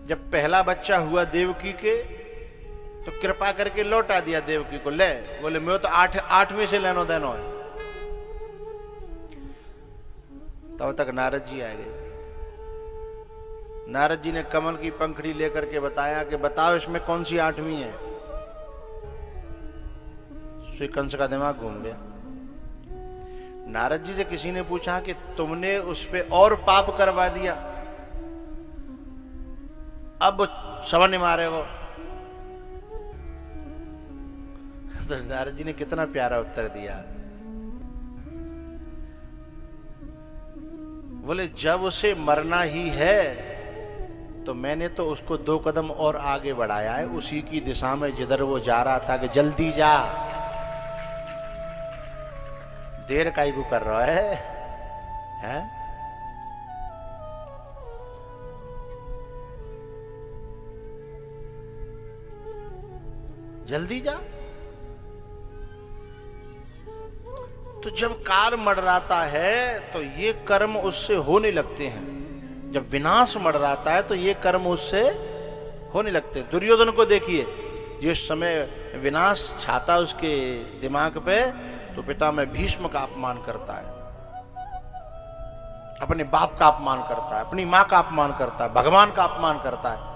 जब पहला बच्चा हुआ देवकी के तो कृपा करके लौटा दिया देवकी को, ले बोले मैं तो आठवें से लेनो देनो है। तब तक नारद जी आ गए। नारद जी ने कमल की पंखड़ी लेकर के बताया कि बताओ इसमें कौन सी आठवीं है। श्री कंस का दिमाग घूम गया। नारद जी से किसी ने पूछा कि तुमने उस पे और पाप करवा दिया, अब सवन मारे वो। तो नारद जी ने कितना प्यारा उत्तर दिया, बोले जब उसे मरना ही है तो मैंने तो उसको 2 कदम और आगे बढ़ाया है, उसी की दिशा में जिधर वो जा रहा था कि जल्दी जा, देर काहे को कर रहा है, हैं? जल्दी जा। तो जब काल मडराता है तो ये कर्म उससे होने लगते हैं, जब विनाश मडराता है तो ये कर्म उससे होने लगते हैं। दुर्योधन को देखिए, जिस समय विनाश छाता उसके दिमाग पे तो पिता में भीष्म का अपमान करता है, अपने बाप का अपमान करता है, अपनी मां का अपमान करता है, भगवान का अपमान करता है।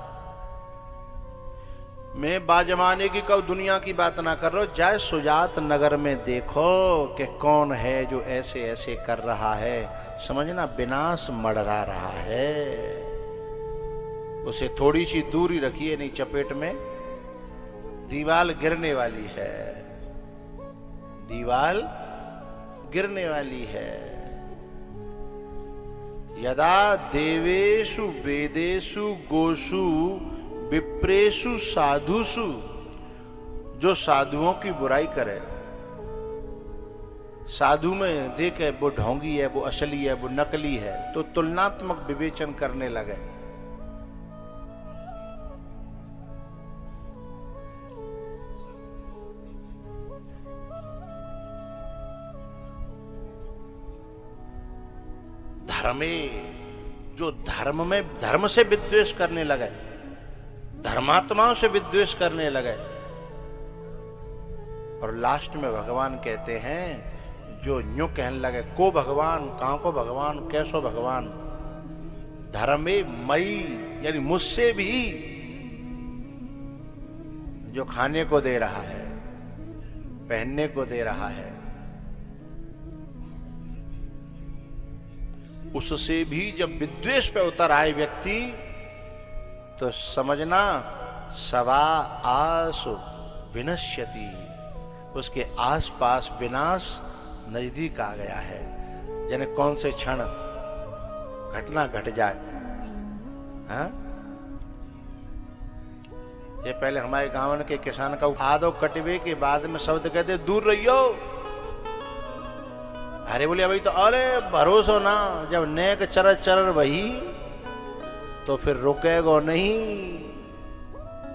मैं बाजमाने की कहूं दुनिया की बात ना कर रहा हूं, जाए सुजात नगर में देखो कि कौन है जो ऐसे ऐसे कर रहा है, समझना विनाश मडरा रहा है। उसे थोड़ी सी दूरी रखिए, नहीं चपेट में दीवाल गिरने वाली है, दीवाल गिरने वाली है। यदा देवेषु वेदेषु गोषु विप्रेषु साधुषु, जो साधुओं की बुराई करे, साधु में देखे वो ढोंगी है, वो असली है, वो नकली है, तो तुलनात्मक विवेचन करने लगे। धर्मे, जो धर्म से विद्वेष करने लगे, धर्मात्माओं से विद्वेष करने लगे, और लास्ट में भगवान कहते हैं जो यूं कहने लगे को भगवान, कहां को भगवान, कैसो भगवान, धर्मे मई, यानी मुझसे भी जो खाने को दे रहा है, पहनने को दे रहा है, उससे भी जब विद्वेष पे उतर आए व्यक्ति तो समझना सवा आसु विनश्यति, उसके आसपास विनाश नजदीक आ गया है। जने कौन से क्षण घटना घट जाए। हाँ? ये पहले हमारे गांव के किसान का आदो कटवे के बाद में शब्द कहते दूर रहियो। अरे बोले अभी तो अरे भरोसा ना, जब नेक चर चर वही तो फिर रुकेगा नहीं।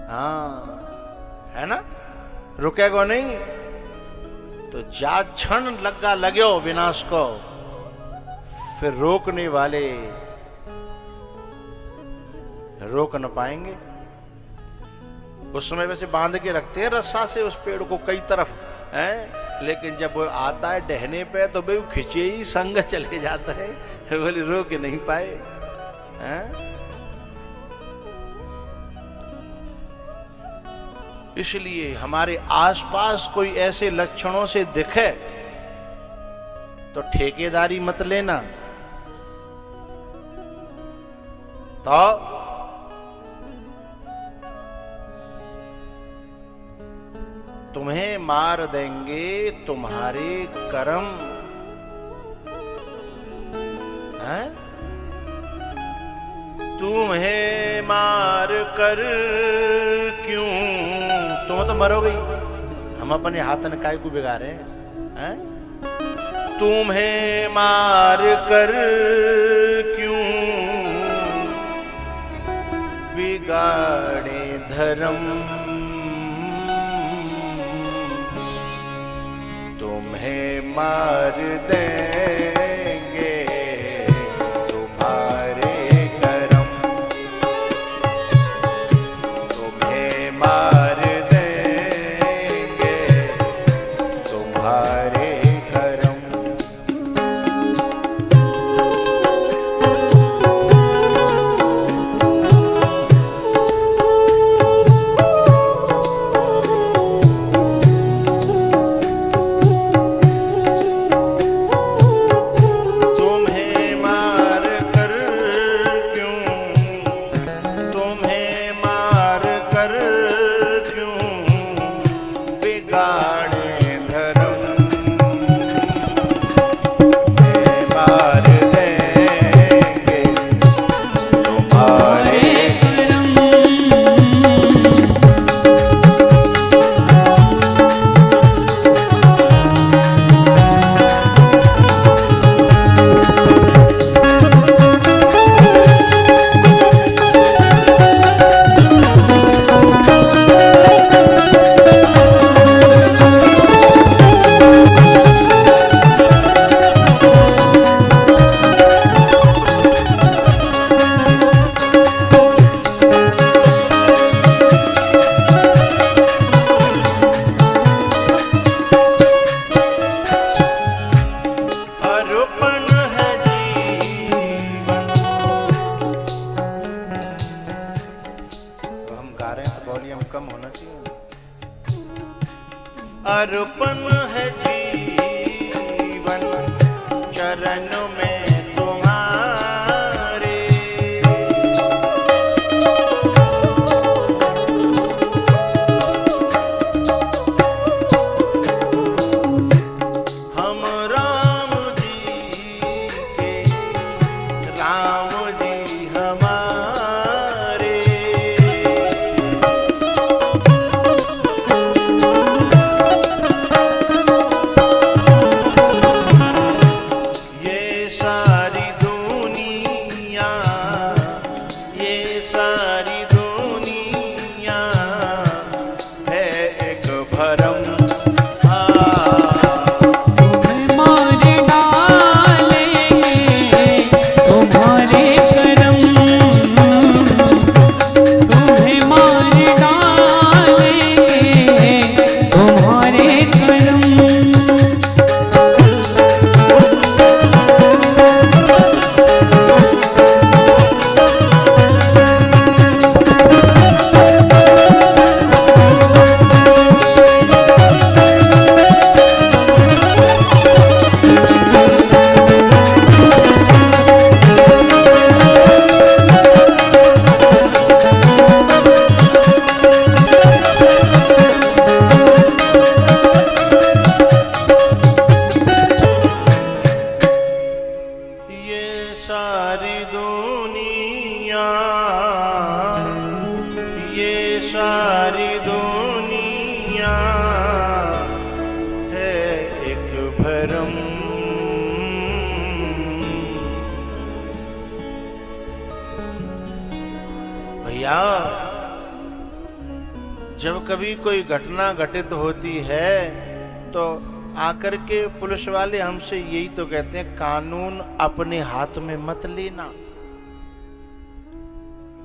हाँ है ना, रुकेगा नहीं। तो जा क्षण लगा लगो विनाश को, फिर रोकने वाले रोक न पाएंगे। उस समय वैसे बांध के रखते हैं रस्सा से उस पेड़ को कई तरफ है, लेकिन जब वो आता है डहने पे तो भाई खिंचे ही संग चले जाता है, बोले रोक नहीं पाए। हैं? इसलिए हमारे आसपास कोई ऐसे लक्षणों से दिखे तो ठेकेदारी मत लेना। तो तुम्हें मार देंगे तुम्हारे कर्म। हैं? तुम्हें मार कर क्यों, तुम तो मरोगे, हम अपने हाथ ने काय को बिगाड़े हैं? तुम्हें मार कर क्यों बिगाड़े धर्म, तुम्हें मार देंगे तुम्हारे कर्म। पर क्यों बिगाड़े धर्म, ये मार देंगे तुम्हारे अर्पण है जीवन चरण में तुम्हारे, हम राम जी के राम जी हमारे। सारी दुनिया है एक भरम, तुम्हें मार डालेंगे तुम्हारे करम, तुम्हें मार डालेंगे तुम्हारे करम। सारी दुनिया, ये सारी दुनिया है एक भरम। भैया जब कभी कोई घटना घटित होती है तो आकर के पुलिस वाले हमसे यही तो कहते हैं, कानून अपने हाथ में मत लेना।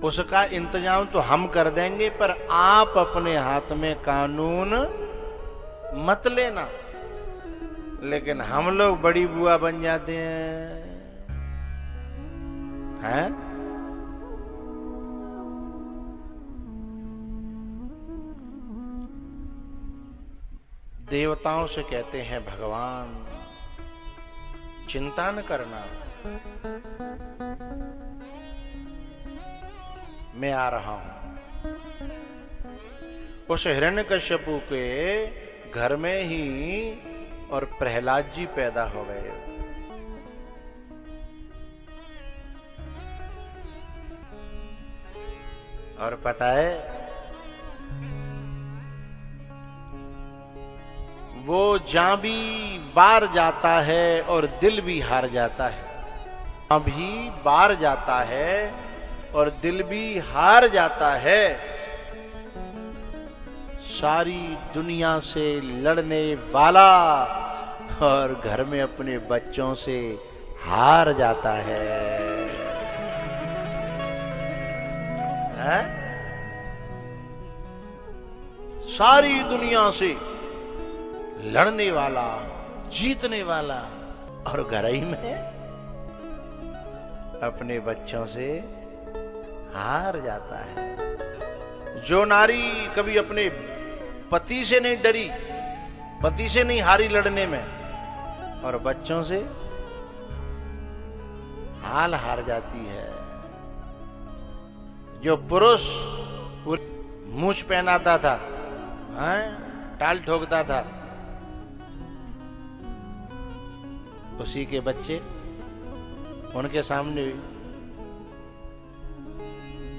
उसका इंतजाम तो हम कर देंगे पर आप अपने हाथ में कानून मत लेना। लेकिन हम लोग बड़ी बुआ बन जाते हैं? देवताओं से कहते हैं, भगवान चिंता न करना, मैं आ रहा हूं। उस हिरण्यकश्यपु के घर में ही और प्रहलाद जी पैदा हो गए। और पता है वो जां भी बार जाता है और दिल भी हार जाता है, जां भी बार जाता है और दिल भी हार जाता है। सारी दुनिया से लड़ने वाला और घर में अपने बच्चों से हार जाता है। सारी दुनिया से लड़ने वाला, जीतने वाला, और घर ही में अपने बच्चों से हार जाता है। जो नारी कभी अपने पति से नहीं डरी, पति से नहीं हारी लड़ने में, और बच्चों से हार जाती है। जो पुरुष मूछ पहनाता था, हैं, टाल ठोकता था, उसी के बच्चे उनके सामने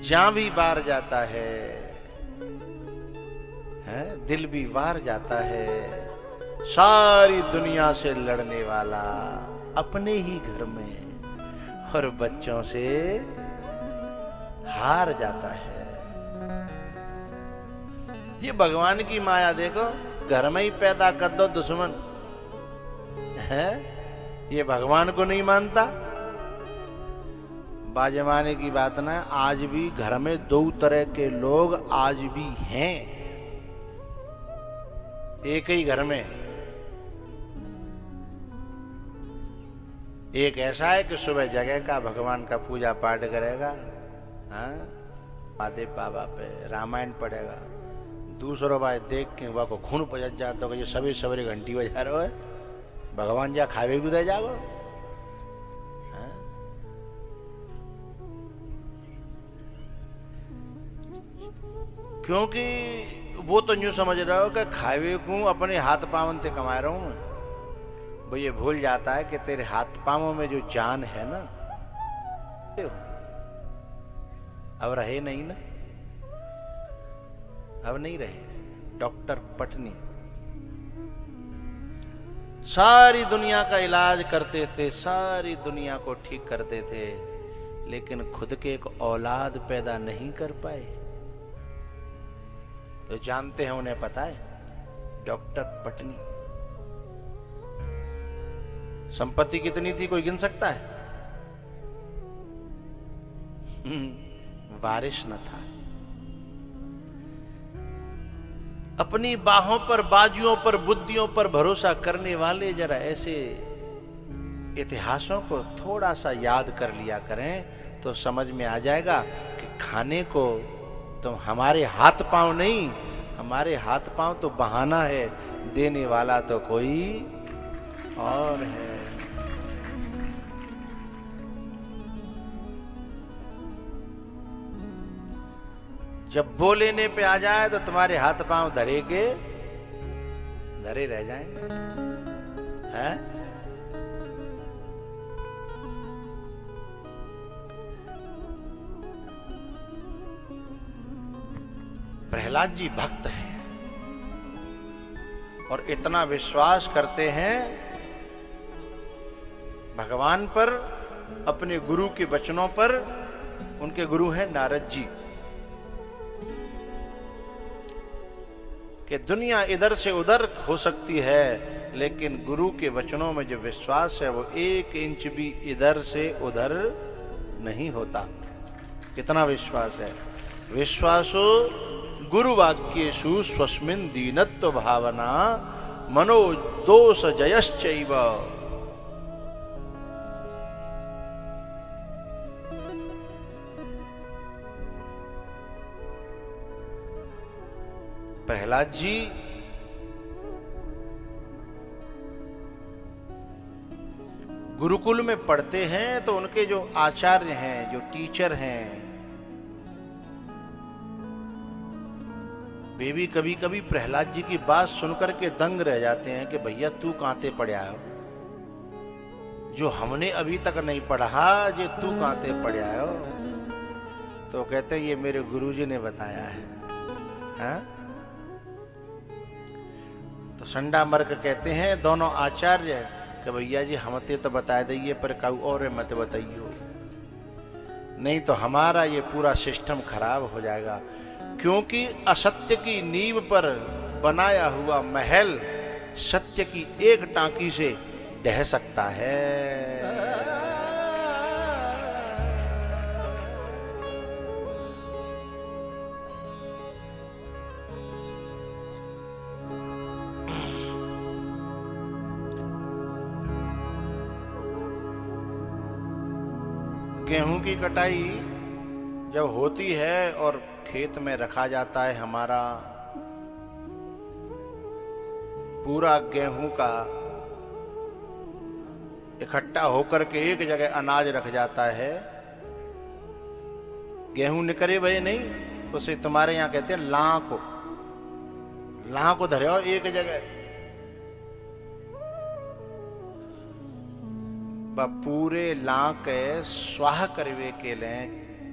जान भी बार जाता है, दिल भी वार जाता है। सारी दुनिया से लड़ने वाला अपने ही घर में और बच्चों से हार जाता है। ये भगवान की माया देखो, घर में ही पैदा कर दो दुश्मन, है ये भगवान को नहीं मानता। बाजमाने की बात ना, आज भी घर में दो तरह के लोग आज भी हैं, एक ही घर में। एक ऐसा है कि सुबह जगेगा, भगवान का पूजा पाठ करेगा, हाँ, महादेव बाबा पे रामायण पढ़ेगा। दूसरों भाई देख के वह को खून पजट जाता हो, ये सभी सवेरे घंटी बजा रहे हो, भगवान जा खावे भी दे जाओ। क्योंकि वो तो यूं समझ रहे हो कि खावे को अपने हाथ पावन से कमा रहा हूं। वो ये भूल जाता है कि तेरे हाथ पावों में जो जान है ना, अब रहे नहीं ना, अब नहीं रहे। डॉक्टर पटनी सारी दुनिया का इलाज करते थे, सारी दुनिया को ठीक करते थे, लेकिन खुद के एक औलाद पैदा नहीं कर पाए। तो जानते हैं, उन्हें पता है, डॉक्टर पटनी। संपत्ति कितनी थी कोई गिन सकता है? वारिस न था। अपनी बाहों पर, बाजुओं पर, बुद्धियों पर भरोसा करने वाले जरा ऐसे इतिहासों को थोड़ा सा याद कर लिया करें तो समझ में आ जाएगा कि खाने को तो हमारे हाथ पांव नहीं, हमारे हाथ पांव तो बहाना है, देने वाला तो कोई और है। जब वो लेने पे आ जाए तो तुम्हारे हाथ पांव धरे के धरे रह जाएंगे, हैं? प्रहलाद जी भक्त हैं और इतना विश्वास करते हैं भगवान पर, अपने गुरु के वचनों पर। उनके गुरु हैं नारद जी, कि दुनिया इधर से उधर हो सकती है, लेकिन गुरु के वचनों में जो विश्वास है वो 1 इंच भी इधर से उधर नहीं होता। कितना विश्वास है? विश्वासो गुरु वाक्येषु स्वस्मिन् दीनत्व भावना मनो दोष जयश्चैव। प्रहलाद जी गुरुकुल में पढ़ते हैं तो उनके जो आचार्य हैं, जो टीचर हैं, वे भी कभी कभी प्रहलाद जी की बात सुनकर के दंग रह जाते हैं कि भैया तू कांते पढ़ा हो, जो हमने अभी तक नहीं पढ़ा, जो तू कांते पढ़ा हो। तो कहते हैं ये मेरे गुरुजी ने बताया है, हाँ? तो संडा मर्क कहते हैं दोनों आचार्य कि भैया जी हमते तो बता दइए, पर काऊ और मत बताइयो, नहीं तो हमारा ये पूरा सिस्टम खराब हो जाएगा। क्योंकि असत्य की नींव पर बनाया हुआ महल सत्य की एक टांकी से ढह सकता है। गेहूं की कटाई जब होती है और खेत में रखा जाता है, हमारा पूरा गेहूं का इकट्ठा होकर के एक जगह अनाज रख जाता है। गेहूं निकले भय नहीं, उसे तुम्हारे यहां कहते हैं लां को धरे हो एक जगह। पूरे लां के स्वाह करवे के लिए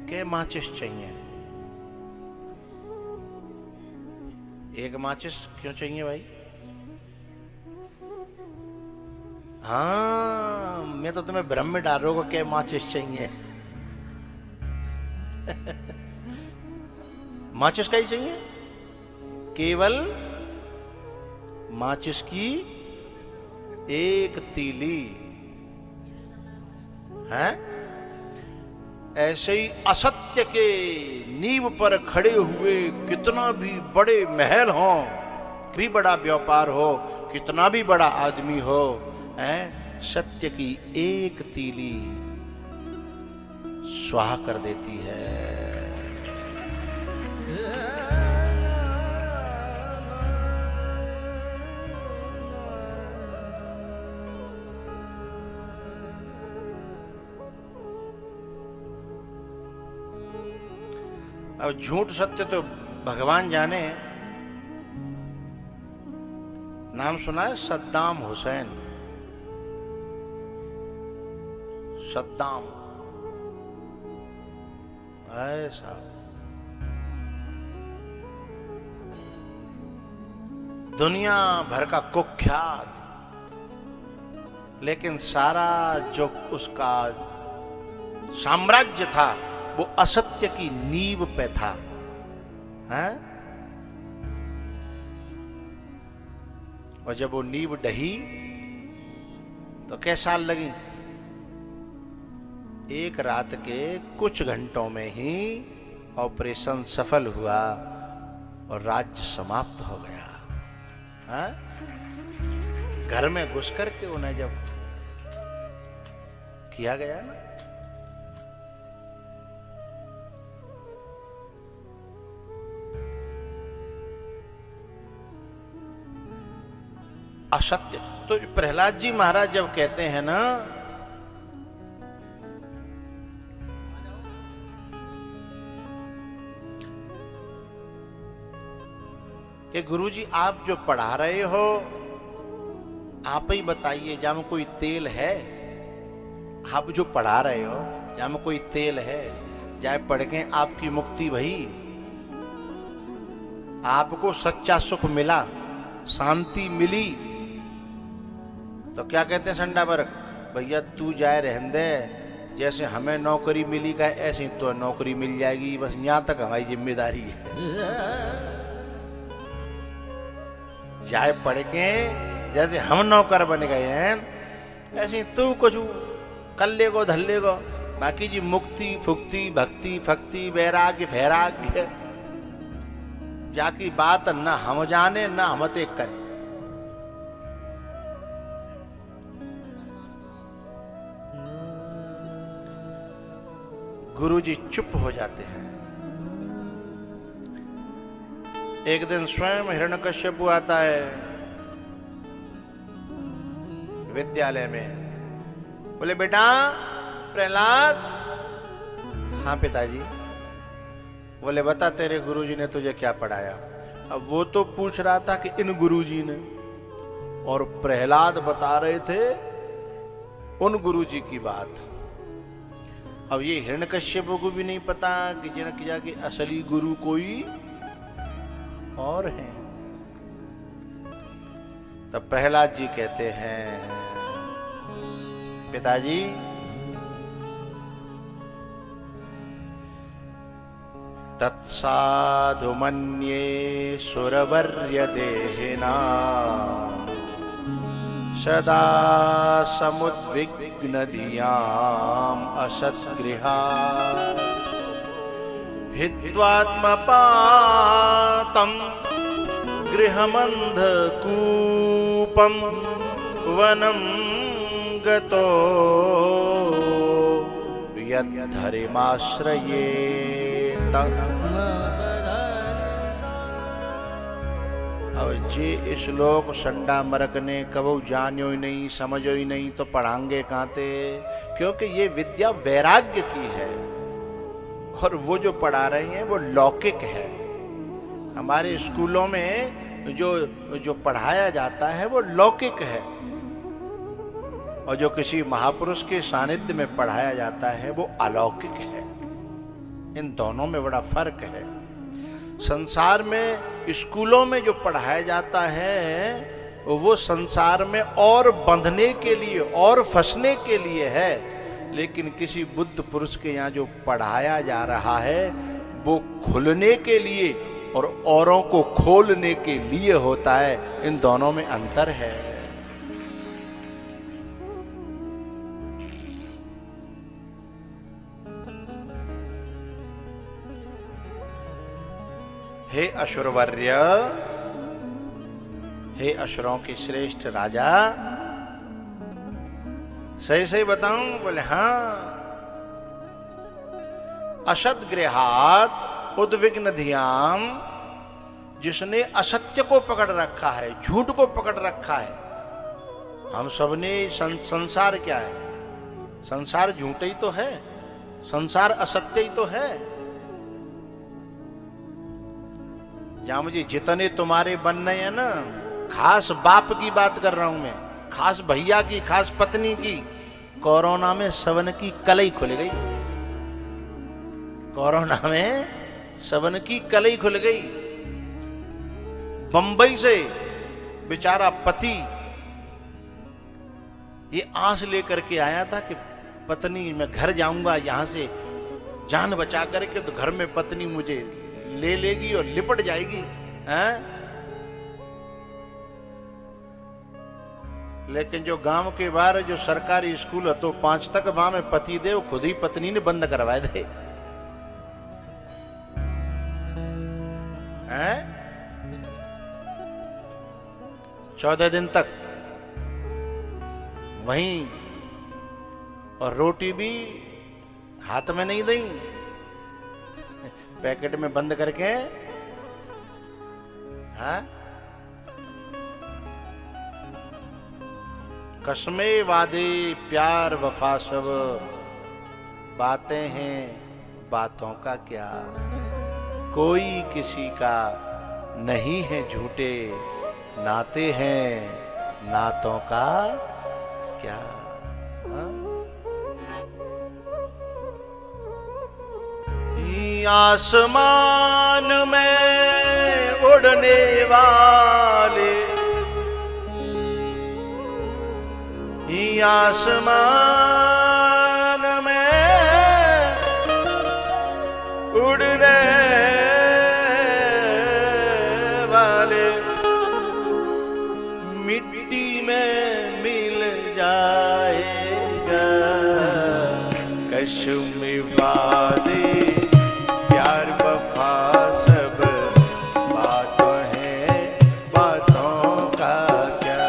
के माचिस चाहिए। एक माचिस क्यों चाहिए भाई? हाँ, मैं तो तुम्हें भ्रम में डाल रहा हूँ कि माचिस चाहिए। माचिस का ही चाहिए, केवल माचिस की एक तीली है। ऐसे ही असत्य के नींव पर खड़े हुए कितना भी बड़े महल हो, भी बड़ा व्यापार हो, कितना भी बड़ा आदमी हो, है सत्य की एक तीली स्वाहा कर देती है। अब झूठ सत्य तो भगवान जाने। नाम सुना है सद्दाम हुसैन? सद्दाम ऐसा दुनिया भर का कुख्यात, लेकिन सारा जो उसका साम्राज्य था वो असत्य की नींव पे था, हैं? और जब वो नींव ढही तो कैसे साल लगी? एक रात के कुछ घंटों में ही ऑपरेशन सफल हुआ और राज्य समाप्त हो गया। हाँ? घर में घुस करके उन्हें जब किया गया ना, असत्य। तो प्रहलाद जी महाराज जब कहते हैं ना कि गुरुजी आप जो पढ़ा रहे हो आप ही बताइए, जहां में कोई तेल है? आप जो पढ़ा रहे हो जहां में कोई तेल है? जाए पढ़ के आपकी मुक्ति भई, आपको सच्चा सुख मिला, शांति मिली, तो क्या कहते हैं संडा वर्ग, भैया तू जाए रहने दे, जैसे हमें नौकरी मिली का ऐसे ही तो नौकरी मिल जाएगी, बस यहां तक हमारी जिम्मेदारी है। जाए पढ़ के जैसे हम नौकर बन गए हैं, ऐसे ही तू कुछ कर लेगो धर लेगो, बाकी जी मुक्ति फुक्ति भक्ति फक्ति वैराग्य फैराग्य जाकी बात न हम जाने न हम ते करें। गुरुजी चुप हो जाते हैं। एक दिन स्वयं हिरण्यकश्यप आता है विद्यालय में, बोले बेटा प्रहलाद। हाँ पिताजी। बोले बता तेरे गुरुजी ने तुझे क्या पढ़ाया? अब वो तो पूछ रहा था कि इन गुरुजी ने, और प्रहलाद बता रहे थे उन गुरुजी की बात। अब ये हिरण्यकश्यप को भी नहीं पता कि जनक जा के असली गुरु कोई और हैं। तब प्रहलाद जी कहते हैं पिताजी तत्साधु मन्ये सुरवर्य देहिना सदा समुद्विग्न धियाम असत्गृहा हित्वात्मपातं गृहमन्धकूपं वनं गतो यद्धरिमाश्रयेत। अब जे इस लोक संडा मरक ने कबू जानियो ही नहीं समझो ही नहीं तो पढ़ांगे कहां थे? क्योंकि ये विद्या वैराग्य की है, और वो जो पढ़ा रहे हैं वो लौकिक है। हमारे स्कूलों में जो पढ़ाया जाता है वो लौकिक है, और जो किसी महापुरुष के सानिध्य में पढ़ाया जाता है वो अलौकिक है। इन दोनों में बड़ा फर्क है। संसार में स्कूलों में जो पढ़ाया जाता है वो संसार में और बंधने के लिए और फंसने के लिए है, लेकिन किसी बुद्ध पुरुष के यहाँ जो पढ़ाया जा रहा है वो खुलने के लिए और औरों को खोलने के लिए होता है। इन दोनों में अंतर है। हे असुरवर्य, हे असुरों के श्रेष्ठ राजा, सही सही बताऊं? बोले हाँ। असत गृहात उद्विग्न धियाम, जिसने असत्य को पकड़ रखा है, झूठ को पकड़ रखा है। हम सबने संसार क्या है? संसार झूठ ही तो है, संसार असत्य ही तो है। जहां मुझे जितने तुम्हारे बन रहे हैं ना, खास बाप की बात कर रहा हूं मैं, खास भैया की, खास पत्नी की। कोरोना में सबन की कलई खुल गई। कोरोना में सबन की कलई खुल गई। बंबई से बेचारा पति ये आस लेकर के आया था कि पत्नी मैं घर जाऊंगा यहां से जान बचा करके, तो घर में पत्नी मुझे ले लेगी और लिपट जाएगी, हैं? लेकिन जो गांव के बाहर जो सरकारी स्कूल है तो 5 तक वहां में पति देव खुद ही पत्नी ने बंद करवाए थे, हैं? 14 दिन तक वहीं, और रोटी भी हाथ में नहीं दी, पैकेट में बंद करके। हाँ, कसमे वादे प्यार वफा सब बातें हैं, बातों का क्या। कोई किसी का नहीं है झूठे, नाते हैं नातों का क्या। हाँ? आसमान में उड़ने वाले, आसमान में उड़ने वाले मिट्टी में मिल जाएगा। कश्मीर वादे प्यार वफा सब बातों हैं, बातों का क्या।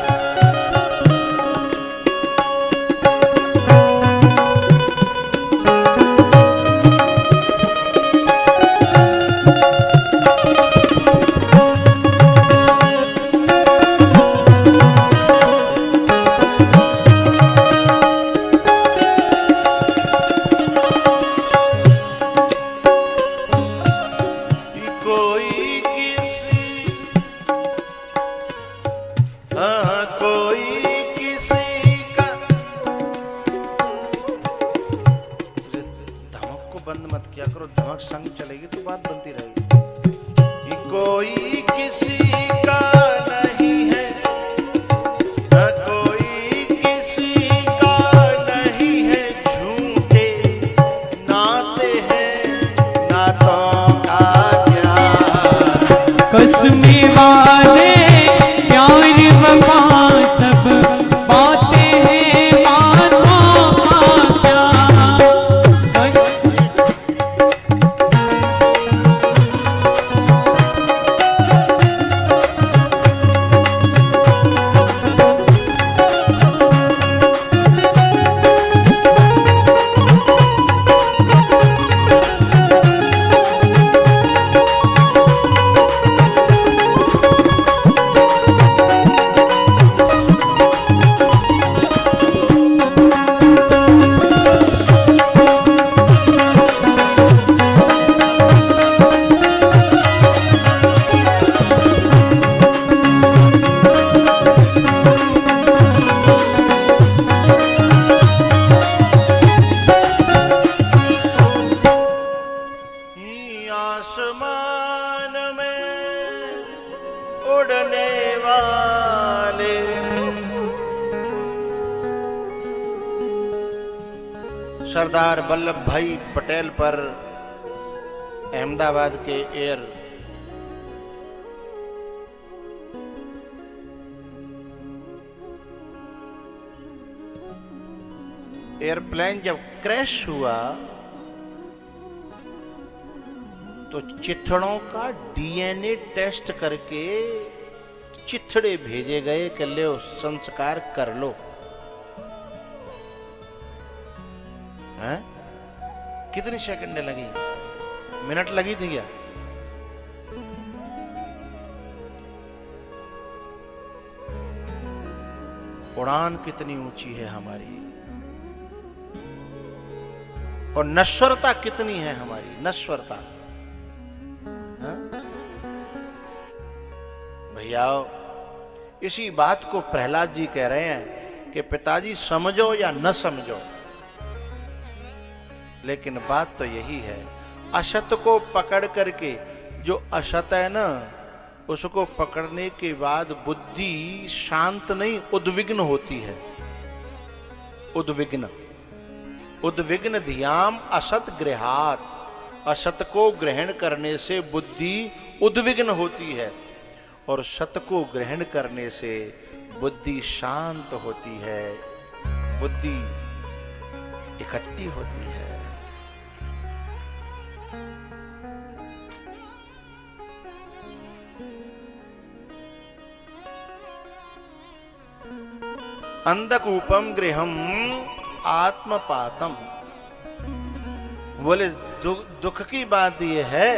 कसमे वादे प्यार वफा सब बातें हैं, बातों का क्या। उड़ने वाले। सरदार वल्लभ भाई पटेल पर अहमदाबाद के एयरप्लेन जब क्रैश हुआ तो चिथड़ों का डीएनए टेस्ट करके चिथड़े भेजे गए कि ले संस्कार कर लो। हैं? कितनी सेकंडें लगी? मिनट लगी थी क्या? उड़ान कितनी ऊंची है हमारी और नश्वरता कितनी है हमारी, नश्वरता। भैया इसी बात को प्रहलाद जी कह रहे हैं कि पिताजी समझो या न समझो, लेकिन बात तो यही है, असत को पकड़ करके, जो असत है ना उसको पकड़ने के बाद बुद्धि शांत नहीं उद्विग्न होती है। उद्विग्न, उद्विग्न धियाम असत गृहात, असत को ग्रहण करने से बुद्धि उद्विग्न होती है और सत को ग्रहण करने से बुद्धि शांत होती है, बुद्धि इकट्ठी होती है। अंधकूपम गृहम आत्मपातम। बोले दुख की बात यह है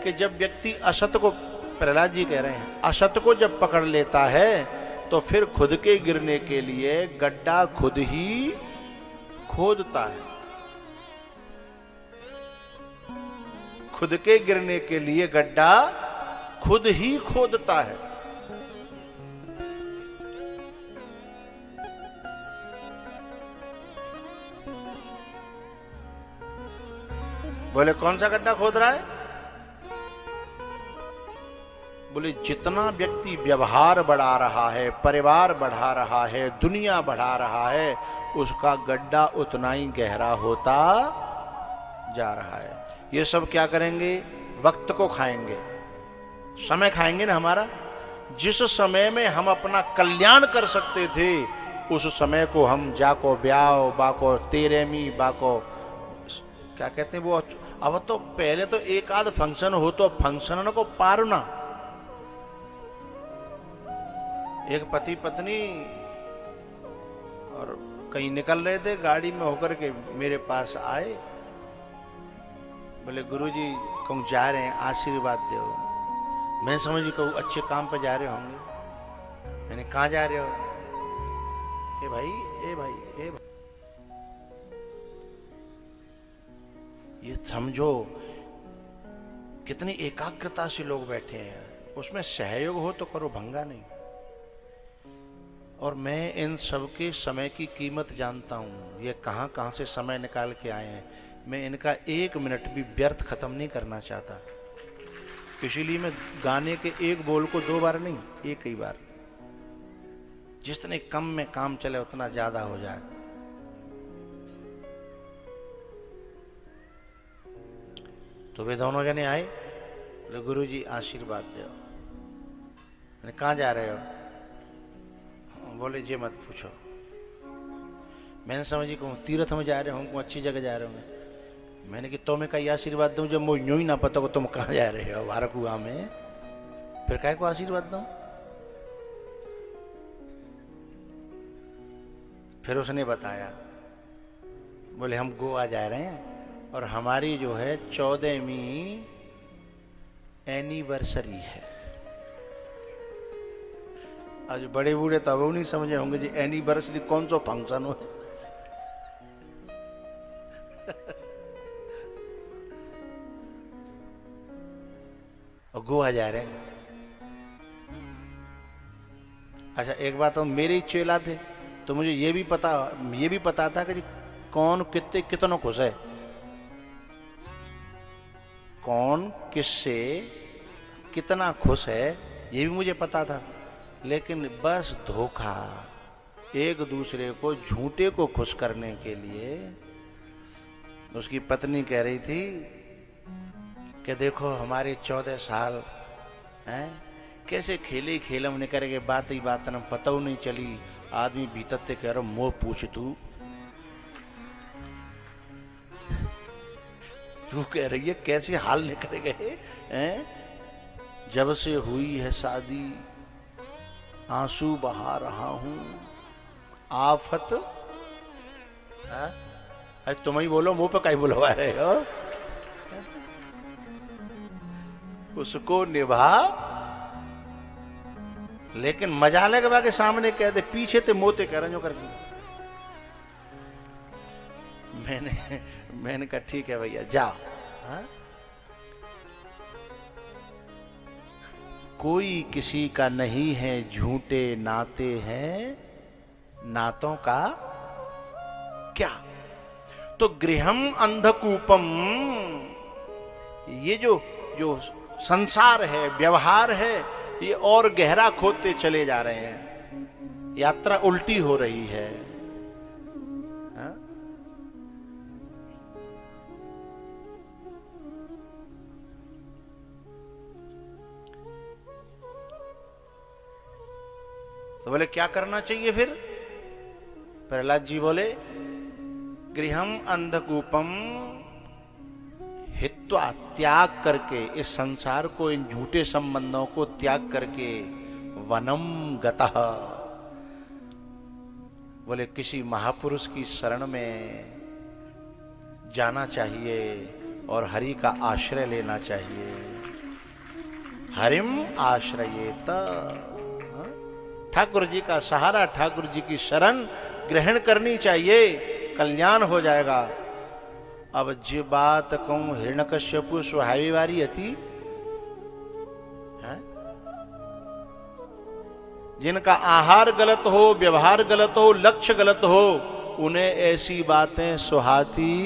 कि जब व्यक्ति असत को, प्रहलाद जी कह रहे हैं, असत को जब पकड़ लेता है तो फिर खुद के गिरने के लिए गड्ढा खुद ही खोदता है। खुद के गिरने के लिए गड्ढा खुद ही खोदता है। बोले कौन सा गड्ढा खोद रहा है? बोले जितना व्यक्ति व्यवहार बढ़ा रहा है, परिवार बढ़ा रहा है, दुनिया बढ़ा रहा है, उसका गड्ढा उतना ही गहरा होता जा रहा है। ये सब क्या करेंगे? वक्त को खाएंगे, समय खाएंगे ना हमारा। जिस समय में हम अपना कल्याण कर सकते थे उस समय को हम जाको ब्याह बाको तेरेमी बाको क्या कहते हैं वो, अब तो पहले तो एक आध फंक्शन हो तो फंक्शन को पारना। एक पति पत्नी और कहीं निकल रहे थे, गाड़ी में होकर के मेरे पास आए, बोले गुरुजी कहूँ जा रहे हैं, आशीर्वाद दो। मैं समझ कहूँ अच्छे काम पे जा रहे होंगे। मैंने कहाँ जा रहे हो? ए भाई ए भाई ए भाई, ये समझो कितनी एकाग्रता से लोग बैठे हैं, उसमें सहयोग हो तो करो, भंगा नहीं। और मैं इन सबके समय की कीमत जानता हूं, ये कहां कहां से समय निकाल के आए हैं। मैं इनका एक मिनट भी व्यर्थ खत्म नहीं करना चाहता, इसीलिए मैं गाने के एक बोल को 2 बार नहीं, एक ही बार, जितने कम में काम चले उतना ज्यादा हो जाए। तो वे दोनों जने आए, बोले गुरुजी आशीर्वाद दो। मैंने कहाँ जा रहे हो? बोले जे मत पूछो। मैंने समझी कहूँ तीर्थ में जा रहे होंगे, अच्छी जगह जा रहे होंगे। मैंने कि तुम्हें कहीं आशीर्वाद दूं जब मुझे यूं ही ना पता को तुम कहाँ जा रहे हो वारकुआ में, फिर काय को आशीर्वाद दूं? फिर उसने बताया, बोले हम गोवा जा रहे हैं और हमारी जो है 14वीं एनिवर्सरी है। आज बड़े बूढ़े तब वो नहीं समझे होंगे जी एनिवर्सरी कौन सा फंक्शन हो। और गोवा जा रहे हैं। अच्छा एक बात, तो मेरे ही चेला थे तो मुझे ये भी पता था कि कौन कितनों खुश है, कौन किससे कितना खुश है, ये भी मुझे पता था, लेकिन बस धोखा, एक दूसरे को झूठे को खुश करने के लिए। उसकी पत्नी कह रही थी कि देखो हमारे 14 साल हैं कैसे खेले खेलम ने करे, बात ही बात न पता नहीं चली। आदमी भीतर ते कह रहा मोह पूछ तू कह रही है कैसे हाल निकल गए हैं। जब से हुई है शादी आंसू बहा रहा हूं, आफत। अरे तुम ही बोलो, मुंह पे कहीं बुलवा रहे हो। उसको निभा, लेकिन मजाले के बाके सामने कह दे, पीछे ते मोते कह रहे जो करके। मैंने कहा ठीक है भैया जाओ। हाँ? कोई किसी का नहीं है, झूठे नाते हैं, नातों का क्या। तो गृहम अंधकूपम, ये जो संसार है, व्यवहार है, ये और गहरा खोदते चले जा रहे हैं। यात्रा उल्टी हो रही है। हा? तो बोले क्या करना चाहिए फिर? प्रहलाद जी बोले गृहम अंधकूपम हित्वा, त्याग करके, इस संसार को, इन झूठे संबंधों को त्याग करके, वनम गतः, बोले किसी महापुरुष की शरण में जाना चाहिए और हरि का आश्रय लेना चाहिए। हरिम आश्रयेत, ठाकुर जी का सहारा, ठाकुर जी की शरण ग्रहण करनी चाहिए, कल्याण हो जाएगा। अब जे बात कहूं हिरण्यकश्यपु सुहावी वारी थी, जिनका आहार गलत हो, व्यवहार गलत हो, लक्ष्य गलत हो, उन्हें ऐसी बातें सुहाती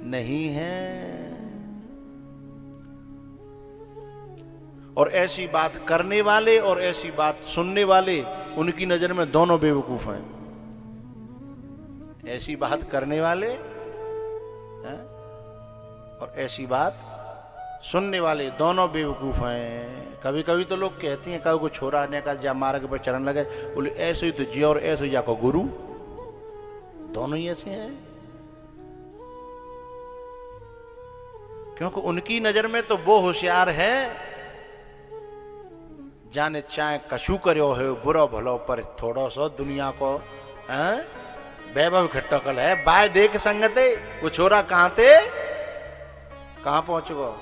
नहीं हैं। और ऐसी बात करने वाले और ऐसी बात सुनने वाले, उनकी नजर में दोनों बेवकूफ हैं। ऐसी बात करने वाले और ऐसी बात सुनने वाले दोनों बेवकूफ हैं। कभी कभी तो लोग कहते हैं, कभी को छोरा ने का जा मार्ग पर चरण लगे, बोले ऐसे ही तो जी और ऐसे ही जाको गुरु, दोनों ही ऐसे हैं। क्योंकि उनकी नजर में तो वो होशियार है जाने चाहे कछु करो है, बुरा भलो पर थोड़ो सो दुनिया को वैभव खट्टकल है। बाय देख संगते, वो छोरा कहां थे, कहां पहुंच गो,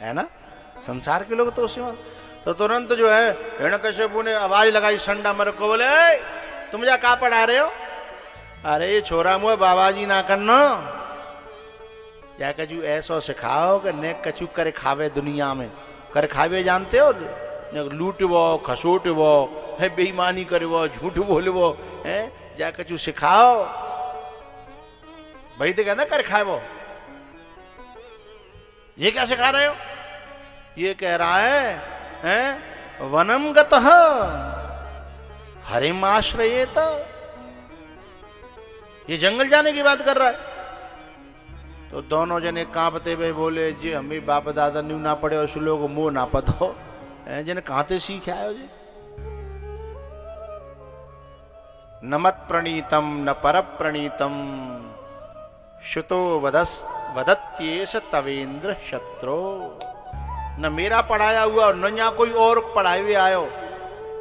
है ना। संसार के लोग तो उसी में तो तुरंत जो है हिरण्यकश्यपु ने आवाज लगाई संडा मर को, बोले तुम जा कहा पढ़ा रहे हो। अरे ये छोरा मुझे बाबा जी ना करना, या कचू ऐसा सिखाओ कि ने कचू करे खावे, दुनिया में कर खावे जानते हो, लूटवो खसोटवो है, बेईमानी करवो, झूठ बोलवो है, जा कचू सिखाओ। भाई तो कहना कर खावो, ये क्या सिखा रहे हो। ये कह रहा है वनम गतः हरिम आश्रयेत, ये जंगल जाने की बात कर रहा है। तो दोनों जने कांपते हुए बोले जी हमें बाप दादा न्यू ना पड़े और लोग मुंह ना पतो, जने कहां सीख आयो जी। न मत प्रणीतम न पर प्रणीतम श्रुतो वदत्येष तवेंद्र शत्रो, न मेरा पढ़ाया हुआ और न यहाँ कोई और पढ़ाए हुए आयो।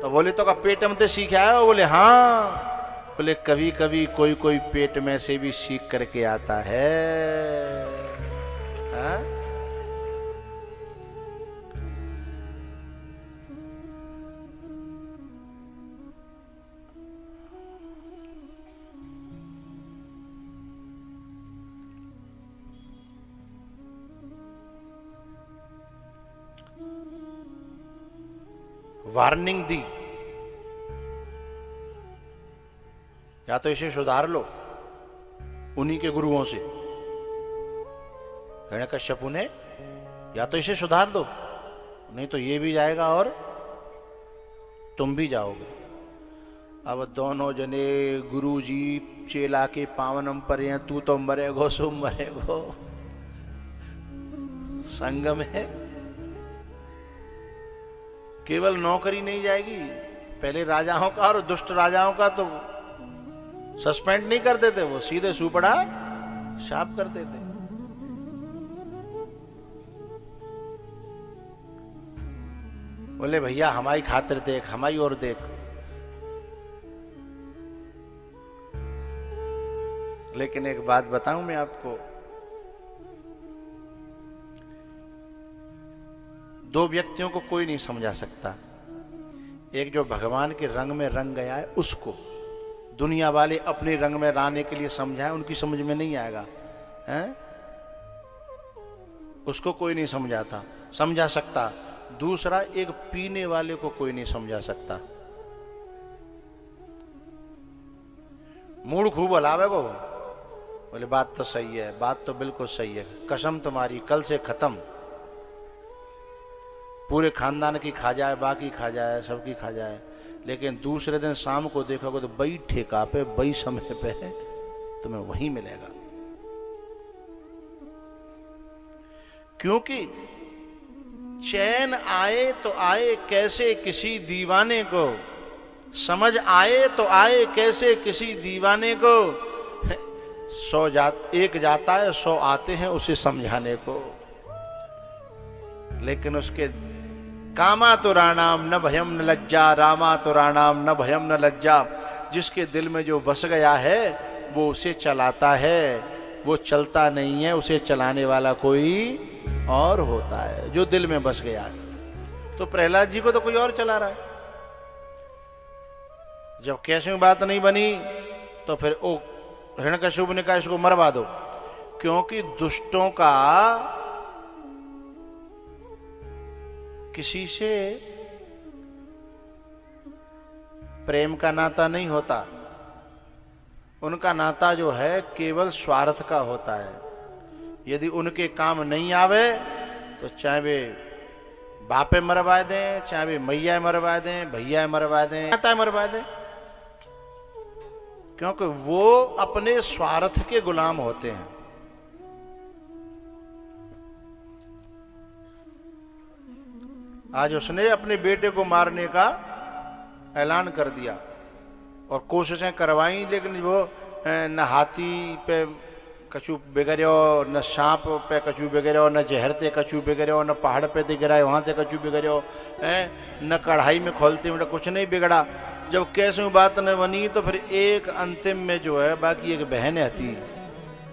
तो बोले तो का पेट में तो सीख आयो, बोले हाँ। बोले कभी कभी कोई कोई पेट में से भी सीख करके आता है। हा? वार्निंग दी, या तो इसे सुधार लो उन्हीं के गुरुओं से। हिरण्यकश्यपु ने या तो इसे सुधार दो, नहीं तो ये भी जाएगा और तुम भी जाओगे। अब दोनों जने गुरु जी चेला के पावनम पर हैं, तू तो मरेगो सो मरेगो, संगम है। केवल नौकरी नहीं जाएगी, पहले राजाओं का और दुष्ट राजाओं का तो सस्पेंड नहीं करते थे, वो सीधे सुपड़ा साफ करते थे। बोले भैया हमारी खातिर देख, हमारी ओर देख। लेकिन एक बात बताऊं मैं आपको, दो व्यक्तियों को कोई नहीं समझा सकता। एक जो भगवान के रंग में रंग गया है उसको दुनिया वाले अपने रंग में लाने के लिए समझाए, उनकी समझ में नहीं आएगा, हैं? उसको कोई नहीं समझा सकता। दूसरा, एक पीने वाले को कोई नहीं समझा सकता। मूड खूब हलावे को, बोले बात तो सही है, बात तो बिल्कुल सही है, कसम तुम्हारी कल से खत्म, पूरे खानदान की खा जाए, बाकी खा जाए, सबकी खा जाए। लेकिन दूसरे दिन शाम को देखोगे तो बई ठेका पे, बई समय पे तुम्हें वहीं मिलेगा। क्योंकि चैन आए तो आए कैसे किसी दीवाने को, समझ आए तो आए कैसे किसी दीवाने को। एक जाता है 100 आते हैं उसे समझाने को। लेकिन उसके कामातुराणाम न भयम न लज्जा, रामातुराणाम न भयम न लज्जा। जिसके दिल में जो बस गया है वो उसे चलाता है, वो चलता नहीं है, उसे चलाने वाला कोई और होता है जो दिल में बस गया है। तो प्रहलाद जी को तो कोई और चला रहा है। जब कैसे बात नहीं बनी तो फिर ओ हिरण्यकश्यप ने कहा इसको मरवा दो, क्योंकि दुष्टों का किसी से प्रेम का नाता नहीं होता, उनका नाता जो है केवल स्वार्थ का होता है। यदि उनके काम नहीं आवे तो चाहे वे बापे मरवा दें, चाहे वे मैया मरवा दें, भैया मरवा दें, माता मरवा दें, क्योंकि वो अपने स्वार्थ के गुलाम होते हैं। आज उसने अपने बेटे को मारने का ऐलान कर दिया और कोशिशें करवाई, लेकिन वो न हाथी पे कछू बिगड़ो, न सांप पे कछू बिगड़ो, न जहर ते कछू बिगड़ो, न पहाड़ पे ते गिराए वहां से कछू बिगड़ो, न कढ़ाई में खोलते हुए कुछ नहीं बिगड़ा। जब कैसे बात न बनी तो फिर एक अंतिम में जो है बाकी एक बहन थी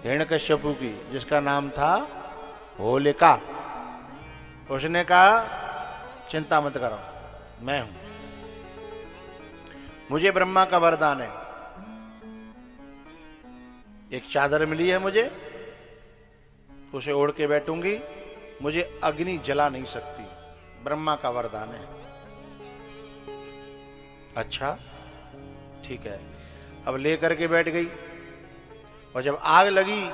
हिरण्यकश्यप की, जिसका नाम था होलिका। उसने कहा चिंता मत करो, मैं हूं, मुझे ब्रह्मा का वरदान है, एक चादर मिली है मुझे, उसे ओढ़ के बैठूंगी, मुझे अग्नि जला नहीं सकती, ब्रह्मा का वरदान है। अच्छा ठीक है, अब लेकर के बैठ गई और जब आग लगी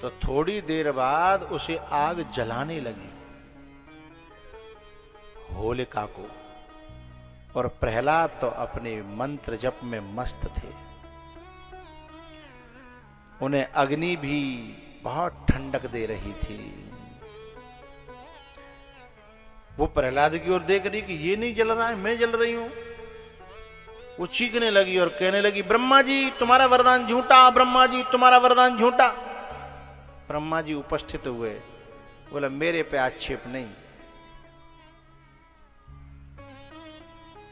तो थोड़ी देर बाद उसे आग जलाने लगी होलिका को, और प्रहलाद तो अपने मंत्र जप में मस्त थे। उन्हें अग्नि भी बहुत ठंडक दे रही थी। वो प्रहलाद की ओर देख रही कि ये नहीं जल रहा है, मैं जल रही हूं। वो चीखने लगी और कहने लगी ब्रह्मा जी तुम्हारा वरदान झूठा, ब्रह्मा जी तुम्हारा वरदान झूठा। ब्रह्मा जी उपस्थित हुए, बोला मेरे पे आक्षेप नहीं।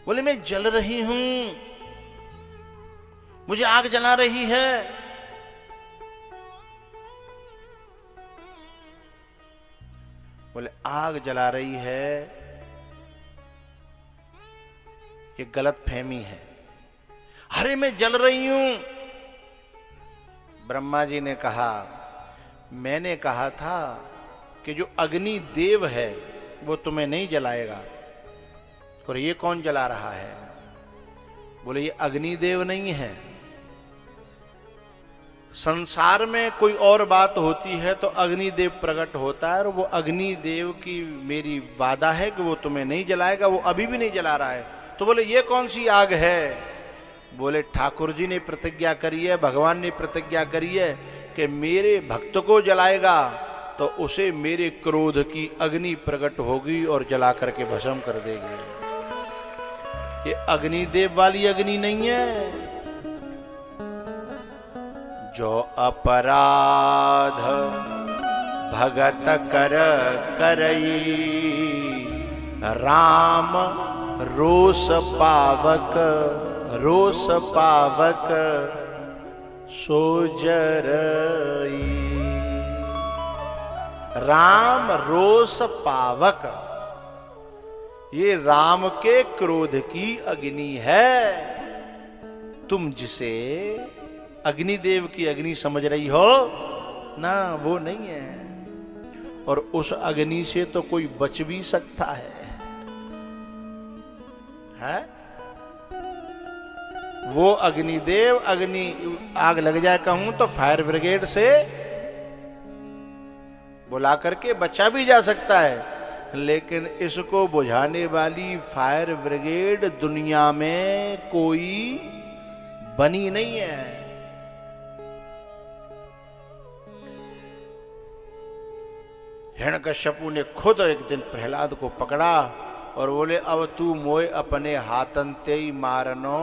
बोले मैं जल रही हूं, मुझे आग जला रही है। बोले आग जला रही है ये गलत फहमी है। अरे मैं जल रही हूं। ब्रह्मा जी ने कहा मैंने कहा था कि जो अग्नि देव है वो तुम्हें नहीं जलाएगा। और ये कौन जला रहा है? बोले ये अग्निदेव नहीं है, संसार में कोई और बात होती है तो अग्निदेव प्रकट होता है, और वो अग्निदेव की मेरी वादा है कि वो तुम्हें नहीं जलाएगा, वो अभी भी नहीं जला रहा है। तो बोले ये कौन सी आग है? बोले ठाकुर जी ने प्रतिज्ञा करी है, भगवान ने प्रतिज्ञा करी है कि मेरे भक्त को जलाएगा तो उसे मेरे क्रोध की अग्नि प्रकट होगी और जला करके भस्म कर देगी। ये अग्निदेव वाली अग्नि नहीं है। जो अपराध भगत कर करई, राम रोष पावक रोष पावक सो जरई। राम रोष पावक, ये राम के क्रोध की अग्नि है। तुम जिसे अग्निदेव की अग्नि समझ रही हो ना, वो नहीं है। और उस अग्नि से तो कोई बच भी सकता है? वो अग्निदेव, अग्नि आग लग जाए कहूं तो फायर ब्रिगेड से बुला करके बचा भी जा सकता है, लेकिन इसको बुझाने वाली फायर ब्रिगेड दुनिया में कोई बनी नहीं है। हिरण्यकश्यपु ने खुद एक दिन प्रहलाद को पकड़ा और बोले अब तू मोए अपने हाथन ते ही मारनो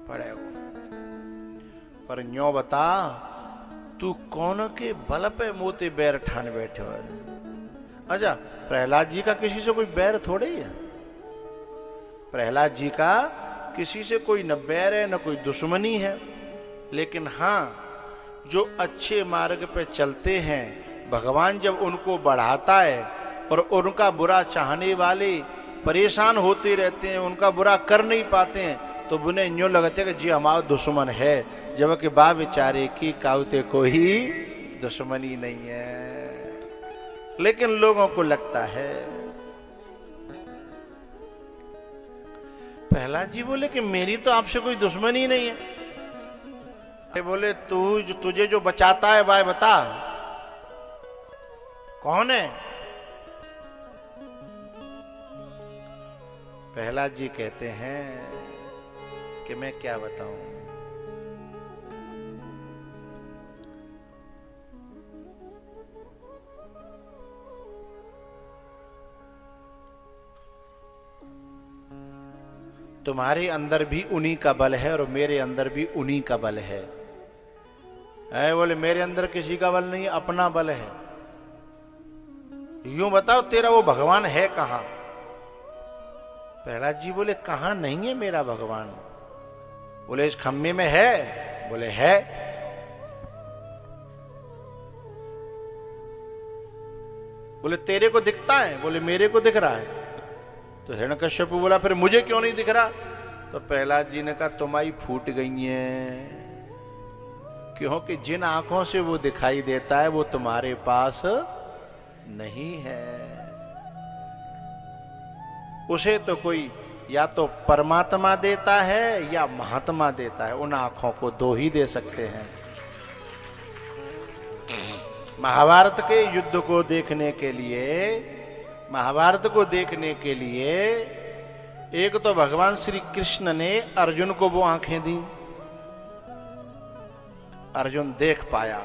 पड़ेगा। पर न्यो बता, तू कौन के बल पे मोते बैर ठान बैठे हो? अच्छा, प्रहलाद जी का किसी से कोई बैर थोड़े ही है। प्रहलाद जी का किसी से कोई न बैर है न कोई दुश्मनी है, लेकिन हाँ, जो अच्छे मार्ग पे चलते हैं, भगवान जब उनको बढ़ाता है और उनका बुरा चाहने वाले परेशान होते रहते हैं, उनका बुरा कर नहीं पाते हैं, तो उन्हें यूं लगता है कि जी हमारा दुश्मन है, जबकि बा बेचारे की काउते कोई दुश्मनी नहीं है। लेकिन लोगों को लगता है। प्रहलाद जी बोले कि मेरी तो आपसे कोई दुश्मनी नहीं है। बोले तुझे जो बचाता है भाई बता कौन है? प्रहलाद जी कहते हैं कि मैं क्या बताऊं। तुम्हारे अंदर भी उन्हीं का बल है और मेरे अंदर भी उन्हीं का बल है। बोले मेरे अंदर किसी का बल नहीं, अपना बल है। यूं बताओ तेरा वो भगवान है कहां? प्रहलाद जी बोले कहां नहीं है मेरा भगवान? बोले इस खम्भे में है? बोले है। बोले तेरे को दिखता है? बोले मेरे को दिख रहा है। तो हिरण्यकश्यपु बोला फिर मुझे क्यों नहीं दिख रहा? तो प्रहलाद जी ने कहा तुम्हारी फूट गई है, क्योंकि जिन आंखों से वो दिखाई देता है वो तुम्हारे पास नहीं है। उसे तो कोई या तो परमात्मा देता है या महात्मा देता है, उन आंखों को दो ही दे सकते हैं। महाभारत के युद्ध को देखने के लिए, महाभारत को देखने के लिए एक तो भगवान श्री कृष्ण ने अर्जुन को वो आंखें दी, अर्जुन देख पाया।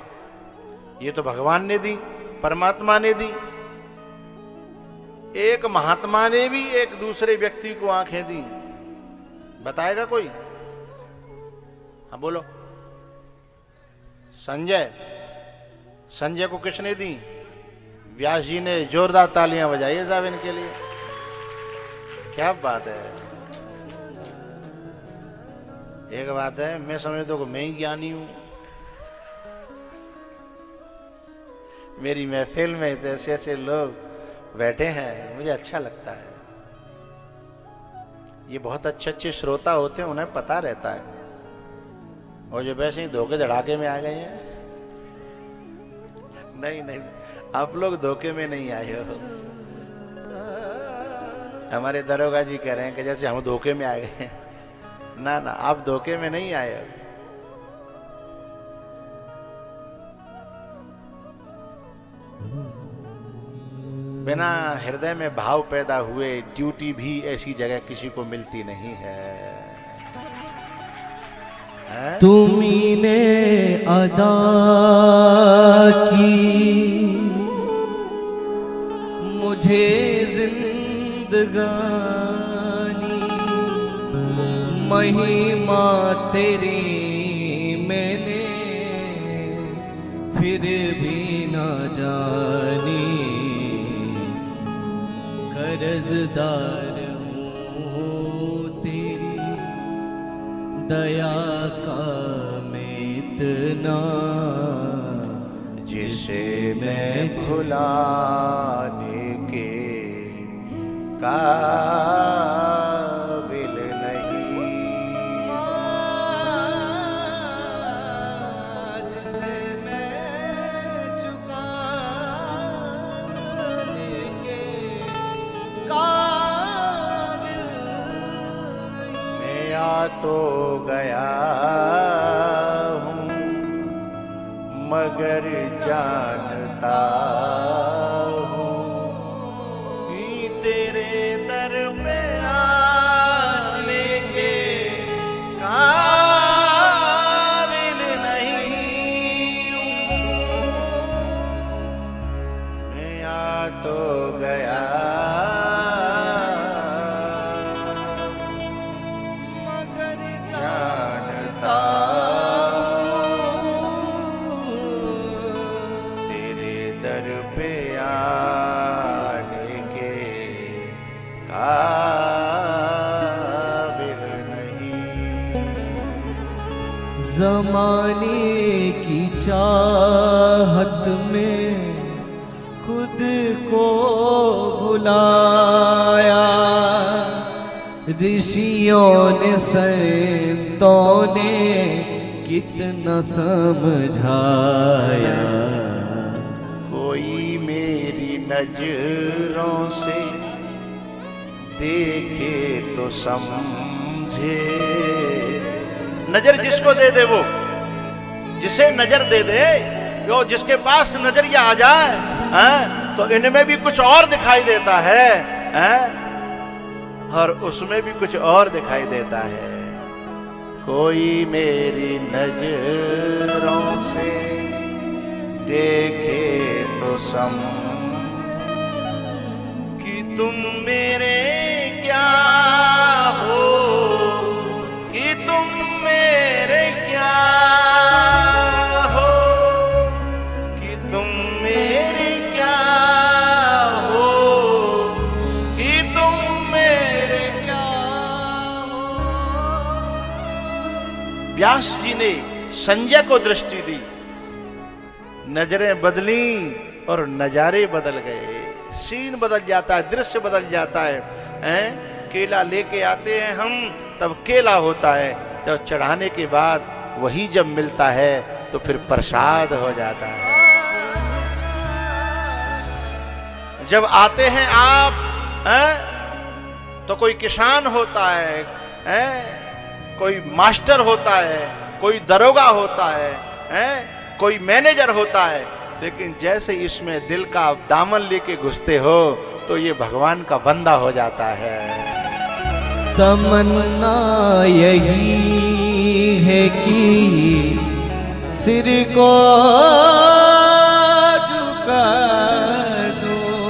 ये तो भगवान ने दी, परमात्मा ने दी। एक महात्मा ने भी एक दूसरे व्यक्ति को आंखें दी। बताएगा कोई? हाँ बोलो। संजय को किसने दी? व्यास जी ने जोरदार तालियां बजाई साहब इनके लिए। क्या बात है। एक बात है, मैं समझता हूं मैं ही ज्ञानी हूं। मेरी महफिल में ऐसे ऐसे लोग बैठे हैं, मुझे अच्छा लगता है। ये बहुत अच्छे अच्छे श्रोता होते हैं, उन्हें पता रहता है। और जो वैसे ही धोखे धड़ाके में आ गए हैं, नहीं, आप लोग धोखे में नहीं आए हो। हमारे दरोगा जी कह रहे हैं कि जैसे हम धोखे में आ गए हैं। ना, आप धोखे में नहीं आए हो। बिना हृदय में भाव पैदा हुए ड्यूटी भी ऐसी जगह किसी को मिलती नहीं है। तुमने अदा की मुझे जिंदगानी, महिमा तेरी मैंने फिर भी न जानी। कर्जदार हूँ तेरी दया का मैं इतना, जिसे मैं भुलाने के काबिल नहीं। जिसे मैं चुकाने के काबिल नहीं। मैं आ तो गया हूँ मगर जानता हूँ कि तेरे दर में आने के काबिल नहीं हूँ। मैं आ तो गया मगर जानता तेरे दर पे आने के काबिल नहीं। ज़माने की चाहत में खुद को भुलाया, ऋषियों ने संतों ने कितना समझाया। कोई मेरी नजरों से देखे तो समझे। नजर जिसको दे दे वो, जिसे नजर दे दे, जो जिसके पास नजरिया आ जाए तो इनमें भी कुछ और दिखाई देता है और उसमें भी कुछ और दिखाई देता है। कोई मेरी नजरों से देखे तो कि तुम मेरे क्या हो, कि तुम मेरे क्या हो, कि तुम मेरे क्या हो, कि तुम मेरे क्या हो। व्यास जी ने संजय को दृष्टि दी, नजरें बदली और नजारे बदल गए। सीन बदल जाता है, दृश्य बदल जाता है, केला लेके आते हैं हम तब केला होता है, जब चढ़ाने के बाद वही जब मिलता है तो फिर प्रसाद हो जाता है। जब आते हैं आप तो कोई किसान होता है, कोई मास्टर होता है, कोई दरोगा होता है, कोई मैनेजर होता है, लेकिन जैसे इसमें दिल का दामन लेके घुसते हो तो ये भगवान का बंदा हो जाता है। तमन्ना यही है कि सिर को झुका दूं,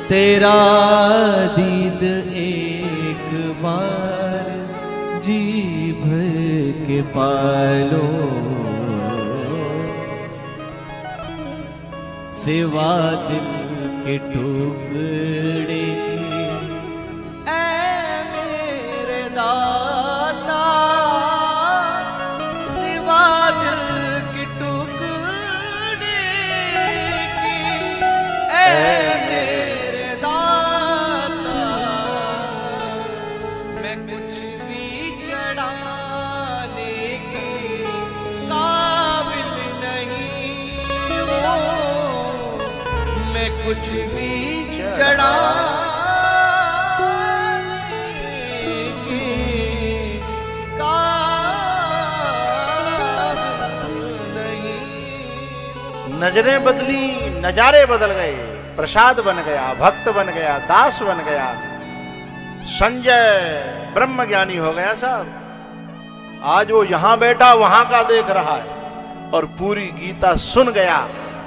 तेरा दीद एक बार जी भर के पालो, सिवा दिल के टुकड़े की ऐ मेरे दाता, सिवा दिल के टुकड़े की ऐ मेरे दाता, मैं कुछ भी चढ़ाने के काबिल नहीं हूँ, मैं कुछ भी नजरें बदली, नजारे बदल गए। प्रसाद बन गया, भक्त बन गया, दास बन गया। संजय ब्रह्म ज्ञानी हो गया साहब। आज वो यहां बैठा वहां का देख रहा है और पूरी गीता सुन गया,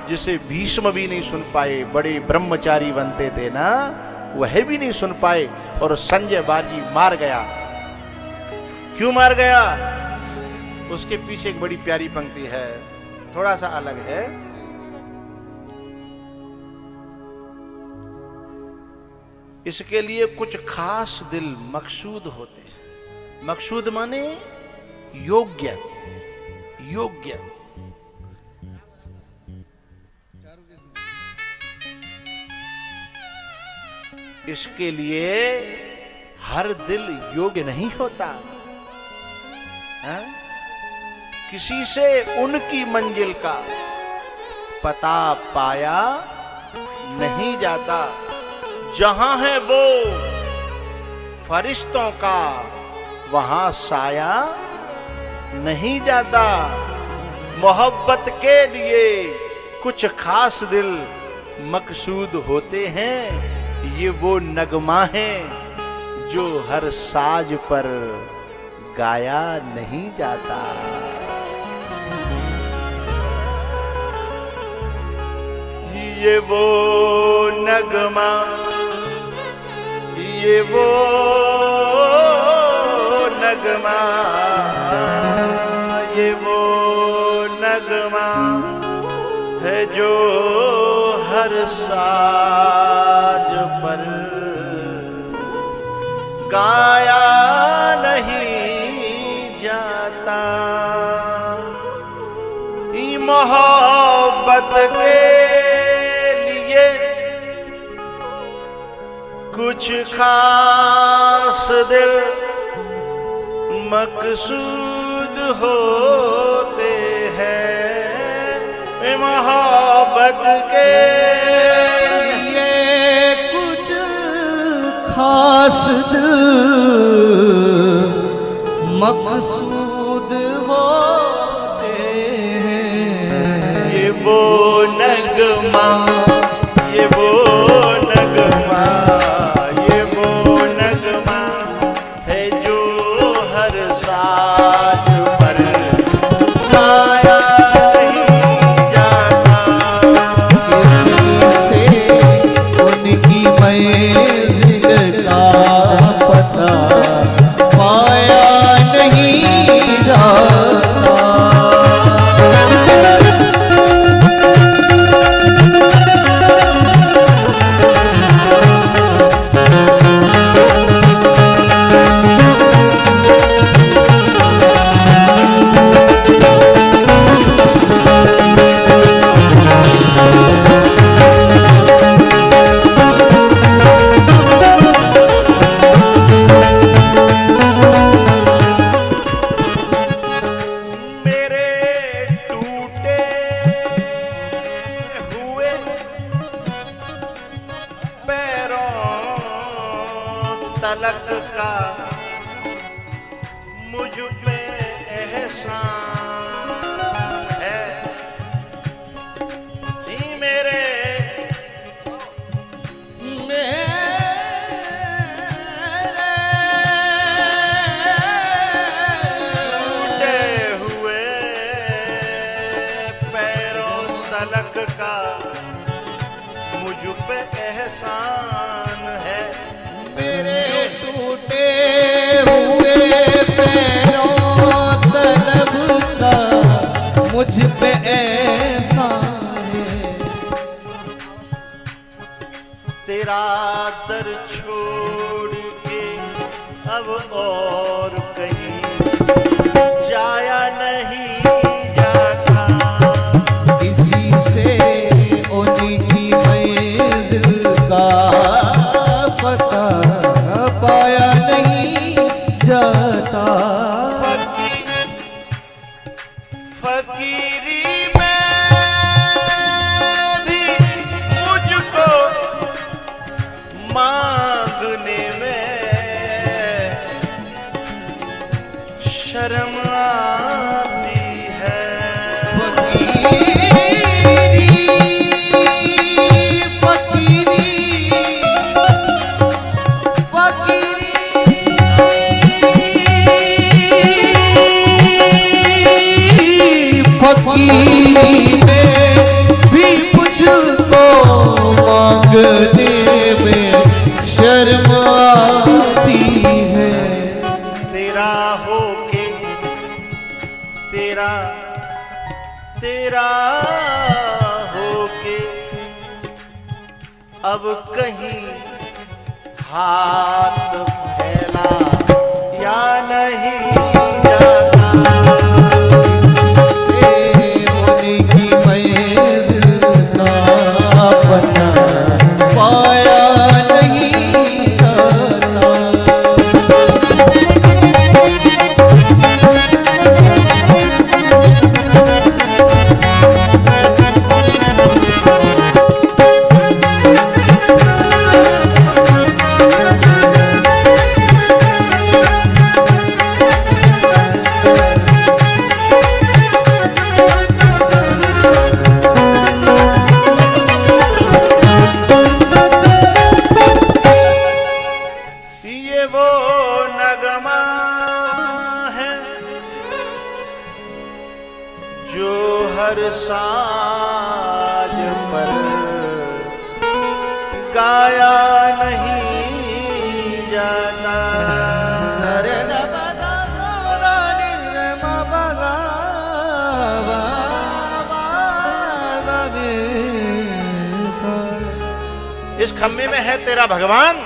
जिसे भीष्म भी नहीं सुन पाए। बड़े ब्रह्मचारी बनते थे ना, वह भी नहीं सुन पाए और संजय बाजी मार गया। क्यों मार गया? उसके पीछे एक बड़ी प्यारी पंक्ति है, थोड़ा सा अलग है। इसके लिए कुछ खास दिल मकसूद होते हैं। मकसूद माने योग्य, योग्य। इसके लिए हर दिल योग्य नहीं होता है? किसी से उनकी मंजिल का पता पाया नहीं जाता। जहां है वो फरिश्तों का, वहां साया नहीं जाता। मोहब्बत के लिए कुछ खास दिल मकसूद होते हैं। ये वो नगमा है जो हर साज पर गाया नहीं जाता। ये वो नगमा, ये वो नगमा, ये वो नगमा है जो हर साज पर गाया नहीं जाता। मोहब्बत के लिए कुछ खास दिल मकसूद होते हैं। मोहब्बत के लिए कुछ खास दिल मकसूद होते हैं। ये वो नगमा, ये वो नगमा, ये वो नगमा है जो हर साज पर गाया नहीं जाता। किसी से उनकी मंजिल का पता पाया नहीं जाता। तलक का मुझ पे एहसान है। मेरे टूटे हुए पैरों तलक का मुझ पे एहसान है। मेरे टूटे हुए पैरों तलब का मुझ पे एहसान है। तेरा दर छोड़ के अब और कहीं जाया नहीं जाता। किसी से उनकी मंजिल का पता पाया नहीं जाता। फकीरी में भी मुझको मांगने में मांगने में शर्म आती है। तेरा होके तेरा तेरा होके अब कहीं हाथ फैला या नहीं जाता। होने की मंजिल का पता पाया नहीं जाता। ये वो नगमा है जो हर साज पर गाया नहीं जाता। इस खम्भे में है तेरा भगवान?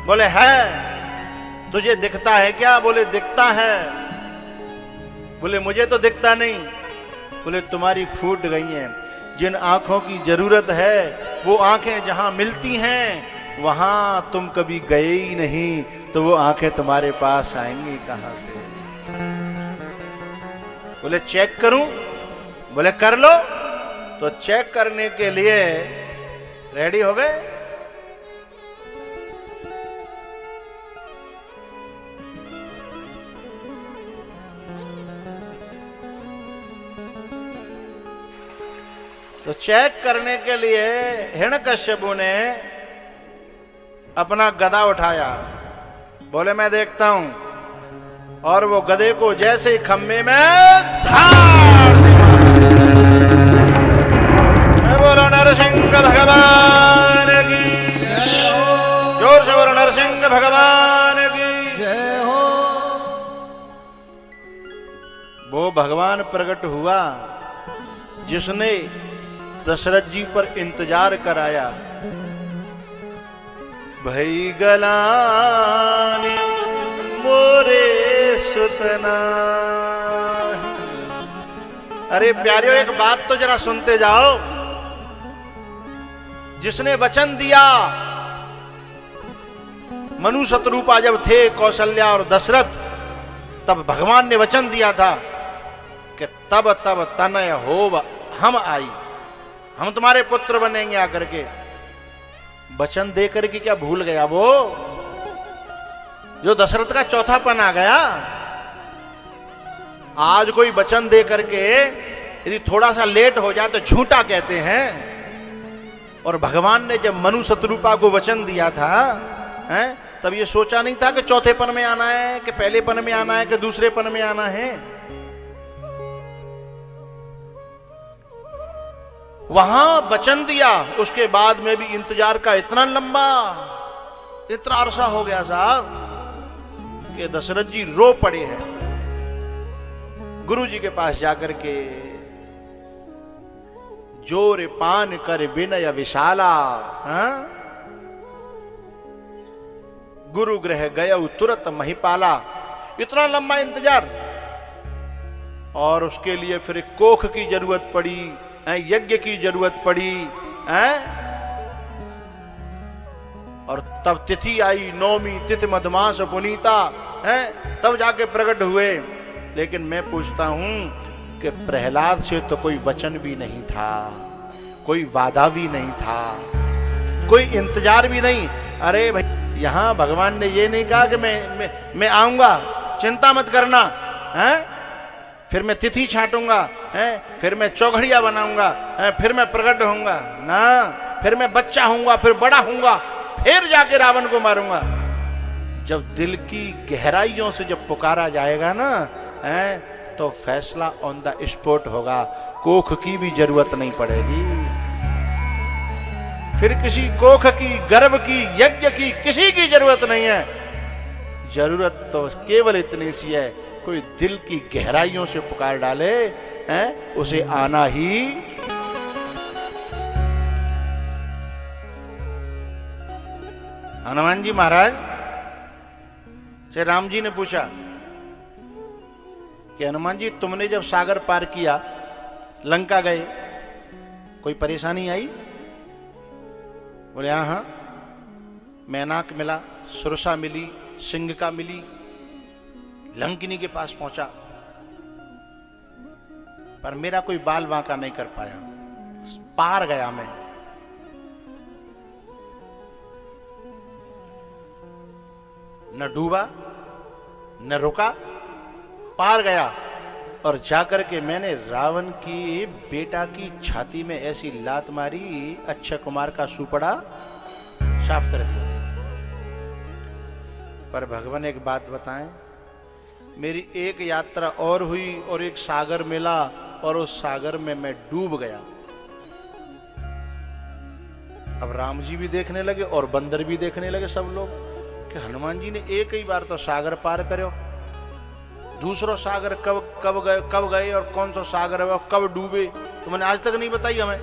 बोले है। तुझे दिखता है क्या? बोले दिखता है। बोले मुझे तो दिखता नहीं। बोले तुम्हारी फूट गई हैं। जिन आंखों की जरूरत है वो आंखें जहां मिलती हैं वहां तुम कभी गए ही नहीं, तो वो आंखें तुम्हारे पास आएंगी कहां से? बोले चेक करूं? बोले कर लो। तो चेक करने के लिए रेडी हो गए। तो चेक करने के लिए हिरण्यकश्यपु ने अपना गदा उठाया। बोले मैं देखता हूं। और वो गदे को जैसे ही खम्भे में धाड़ से मैं बोलो नरसिंह भगवान की जय हो। जोर से बोलो नरसिंह भगवान की जय हो। वो भगवान प्रकट हुआ जिसने दशरथ जी पर इंतजार कराया। भई गलानी मोरे सुतना। अरे प्यारियों एक बात तो जरा सुनते जाओ। जिसने वचन दिया, मनु शत्रुपा जब थे कौशल्या और दशरथ, तब भगवान ने वचन दिया था कि तब तब तनय होव हम आई, हम तुम्हारे पुत्र बनेंगे आकर के। वचन दे करके क्या भूल गया वो? जो दशरथ का चौथापन आ गया। आज कोई वचन दे करके यदि थोड़ा सा लेट हो जाए तो झूठा कहते हैं। और भगवान ने जब मनु शत्रुपा को वचन दिया था तब ये सोचा नहीं था कि चौथे पन में आना है, कि पहले पन में आना है, कि दूसरे पन में आना है। वहां वचन दिया, उसके बाद में भी इंतजार का इतना लंबा, इतना अरसा हो गया साहब कि दशरथ जी रो पड़े हैं। गुरु जी के पास जाकर के जोर पान कर विनय विशाला, गुरु गृह गए तुरंत महिपाला। इतना लंबा इंतजार, और उसके लिए फिर कोख की जरूरत पड़ी, यज्ञ की जरूरत पड़ी, और तब तिथि आई, नौमी तिथि मधुमास पुनीता, तब जाके प्रकट हुए। लेकिन मैं पूछता हूं कि प्रहलाद से तो कोई वचन भी नहीं था, कोई वादा भी नहीं था, कोई इंतजार भी नहीं। अरे भाई, यहां भगवान ने ये नहीं कहा कि मैं आऊंगा, चिंता मत करना, फिर मैं तिथि छांटूंगा, फिर मैं चौघड़िया बनाऊंगा, फिर मैं प्रकट होऊंगा ना, फिर मैं बच्चा होऊंगा, फिर बड़ा होऊंगा, फिर जाके रावण को मारूंगा। जब दिल की गहराइयों से जब पुकारा जाएगा ना, तो फैसला ऑन द स्पॉट होगा, कोख की भी जरूरत नहीं पड़ेगी। फिर किसी कोख की, गर्भ की, यज्ञ की, किसी की जरूरत नहीं है। जरूरत तो केवल इतनी सी है, कोई दिल की गहराइयों से पुकार डाले, हैं, उसे आना ही। हनुमान जी महाराज से राम जी ने पूछा कि हनुमान जी, तुमने जब सागर पार किया, लंका गए, कोई परेशानी आई? बोले हाँ हाँ, मैनाक मिला, सुरसा मिली, सिंह मिली, लंकिनी के पास पहुंचा, पर मेरा कोई बाल बांका नहीं कर पाया, पार गया मैं। न डूबा न रुका, पार गया। और जाकर के मैंने रावण की बेटा की छाती में ऐसी लात मारी, अक्षय कुमार का सुपड़ा साफ कर दिया। पर भगवान एक बात बताएं, मेरी एक यात्रा और हुई और एक सागर मिला, और उस सागर में मैं डूब गया। अब राम जी भी देखने लगे और बंदर भी देखने लगे, सब लोग, कि हनुमान जी ने एक ही बार तो सागर पार करो, दूसरा सागर कब गए और कौन सा सागर है, कब डूबे, तो मैंने आज तक नहीं बताई हमें।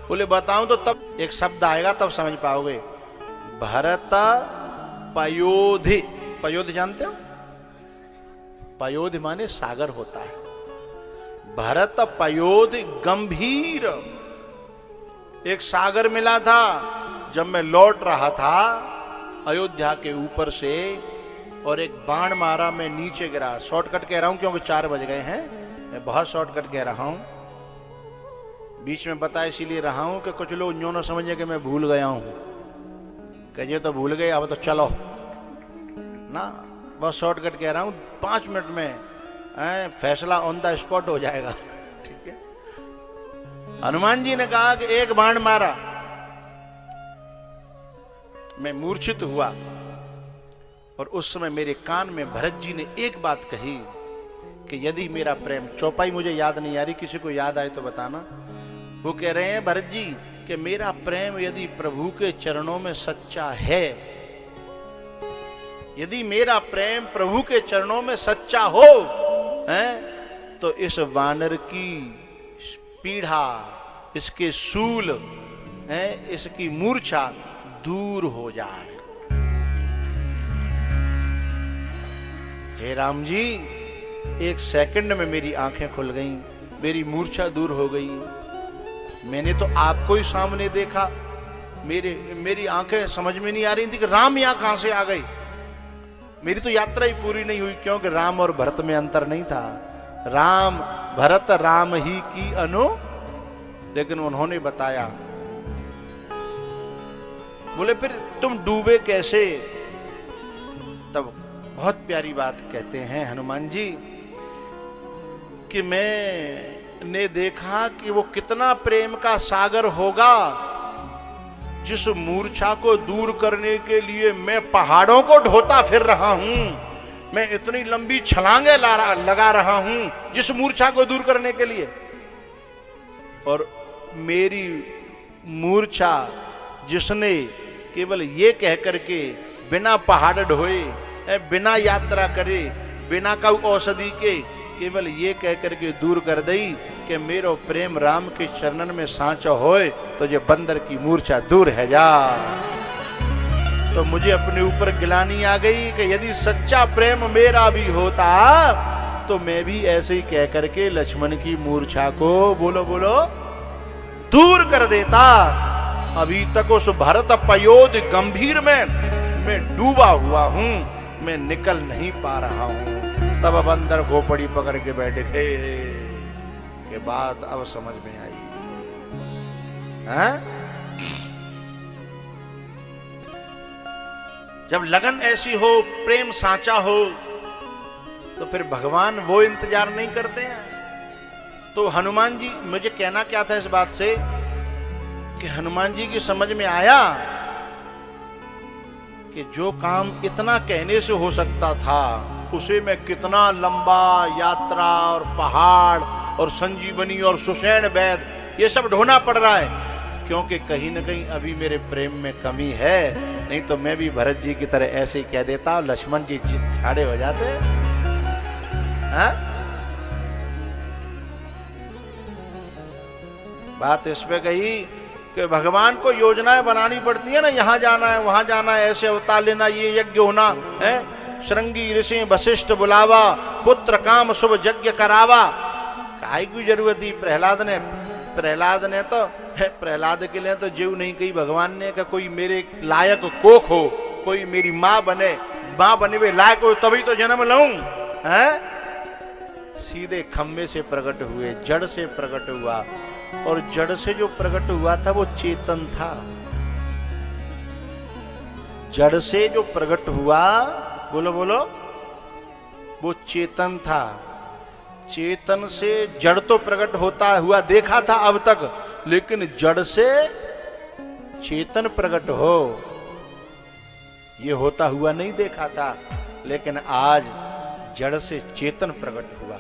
बोले बताऊं तो तब एक शब्द आएगा, तब समझ पाओगे। भरत पयोधि, पयोधि जानते हो? पयोधि माने सागर होता है। भरत पयोधि गंभीर, एक सागर मिला था जब मैं लौट रहा था अयोध्या के ऊपर से, और एक बाण मारा, मैं नीचे गिरा। शॉर्टकट कह रहा हूं क्योंकि 4 बज गए हैं, मैं बहुत शॉर्टकट कह रहा हूं। बीच में बता इसीलिए रहा हूं कि कुछ लोग यूं ना समझे कि मैं भूल गया हूं, कहिए तो भूल गए, अब तो चलो ना, बहुत शॉर्टकट कह रहा हूं। 5 मिनट में फैसला ऑन द स्पॉट हो जाएगा, ठीक है। हनुमान जी ने कहा कि एक बाण मारा, मैं मूर्छित हुआ, और उस समय मेरे कान में भरत जी ने एक बात कही कि यदि मेरा प्रेम, चौपाई मुझे याद नहीं आ रही, किसी को याद आए तो बताना। वो कह रहे हैं भरत जी कि मेरा प्रेम यदि प्रभु के चरणों में सच्चा है, यदि मेरा प्रेम प्रभु के चरणों में सच्चा हो, हैं, तो इस वानर की पीढ़ा, इसके सूल, हैं, इसकी मूर्छा दूर हो जाए। हे राम जी, 1 सेकंड में मेरी आंखें खुल गईं, मेरी मूर्छा दूर हो गई। मैंने तो आपको ही सामने देखा, मेरी आंखें समझ में नहीं आ रही थी कि राम यहां कहां से आ गई। मेरी तो यात्रा ही पूरी नहीं हुई, क्योंकि राम और भरत में अंतर नहीं था। राम भरत राम ही की अनु, लेकिन उन्होंने बताया। बोले फिर तुम डूबे कैसे? तब बहुत प्यारी बात कहते हैं हनुमान जी कि मैंने देखा कि वो कितना प्रेम का सागर होगा, जिस मूर्छा को दूर करने के लिए मैं पहाड़ों को ढोता फिर रहा हूं, मैं इतनी लंबी छलांगे लगा रहा हूं जिस मूर्छा को दूर करने के लिए, और मेरी मूर्छा जिसने केवल ये कह करके बिना पहाड़ ढोए, बिना यात्रा करे, बिना कऊ औषधि के, केवल ये कह करके दूर कर दई कि मेरो प्रेम राम के चरणन में सांचा होए, तो ये बंदर की मूर्छा दूर है जा। तो मुझे अपने ऊपर गिलानी आ गई कि यदि सच्चा प्रेम मेरा भी होता तो मैं भी ऐसे ही कह करके लक्ष्मण की मूर्छा को बोलो बोलो दूर कर देता। अभी तक उस भरत पयोध गंभीर में मैं डूबा हुआ हूं, मैं निकल नहीं पा रहा हूं। तब अब अंदर घोपड़ी पकड़ के बैठे थे के बात अब समझ में आई है? जब लगन ऐसी हो, प्रेम साचा हो, तो फिर भगवान वो इंतजार नहीं करते हैं। तो हनुमान जी, मुझे कहना क्या था इस बात से कि हनुमान जी की समझ में आया कि जो काम इतना कहने से हो सकता था, उसे मैं कितना लंबा यात्रा और पहाड़ और संजीवनी और सुसैन वैद ये सब ढोना पड़ रहा है। क्योंकि कहीं न कहीं अभी मेरे प्रेम में कमी है, नहीं तो मैं भी भरत जी की तरह ऐसे ही कह देता, लक्ष्मण जी छाड़े हो जाते। हाँ? बात इस पे कही कि भगवान को योजनाएं बनानी पड़ती है ना, यहां जाना है, वहां जाना है, ऐसे अवतार लेना, ये यज्ञ होना है, श्रृंगी ऋषि वशिष्ठ बुलावा, पुत्र काम शुभ यज्ञ करावा। काहे की जरूरत थी? प्रहलाद ने तो प्रहलाद के लिए तो जीव नहीं कही भगवान ने कि कोई मेरे लायक कोख हो, कोई मेरी माँ बने वे लायक हो तभी तो जन्म लऊं। हैं? सीधे खम्भे से प्रकट हुए, जड़ से प्रकट हुआ, और जड़ से जो प्रकट हुआ था वो चेतन था। जड़ से जो प्रकट हुआ, बोलो बोलो, वो चेतन था। चेतन से जड़ तो प्रकट होता हुआ देखा था अब तक, लेकिन जड़ से चेतन प्रकट हो ये होता हुआ नहीं देखा था, लेकिन आज जड़ से चेतन प्रकट हुआ।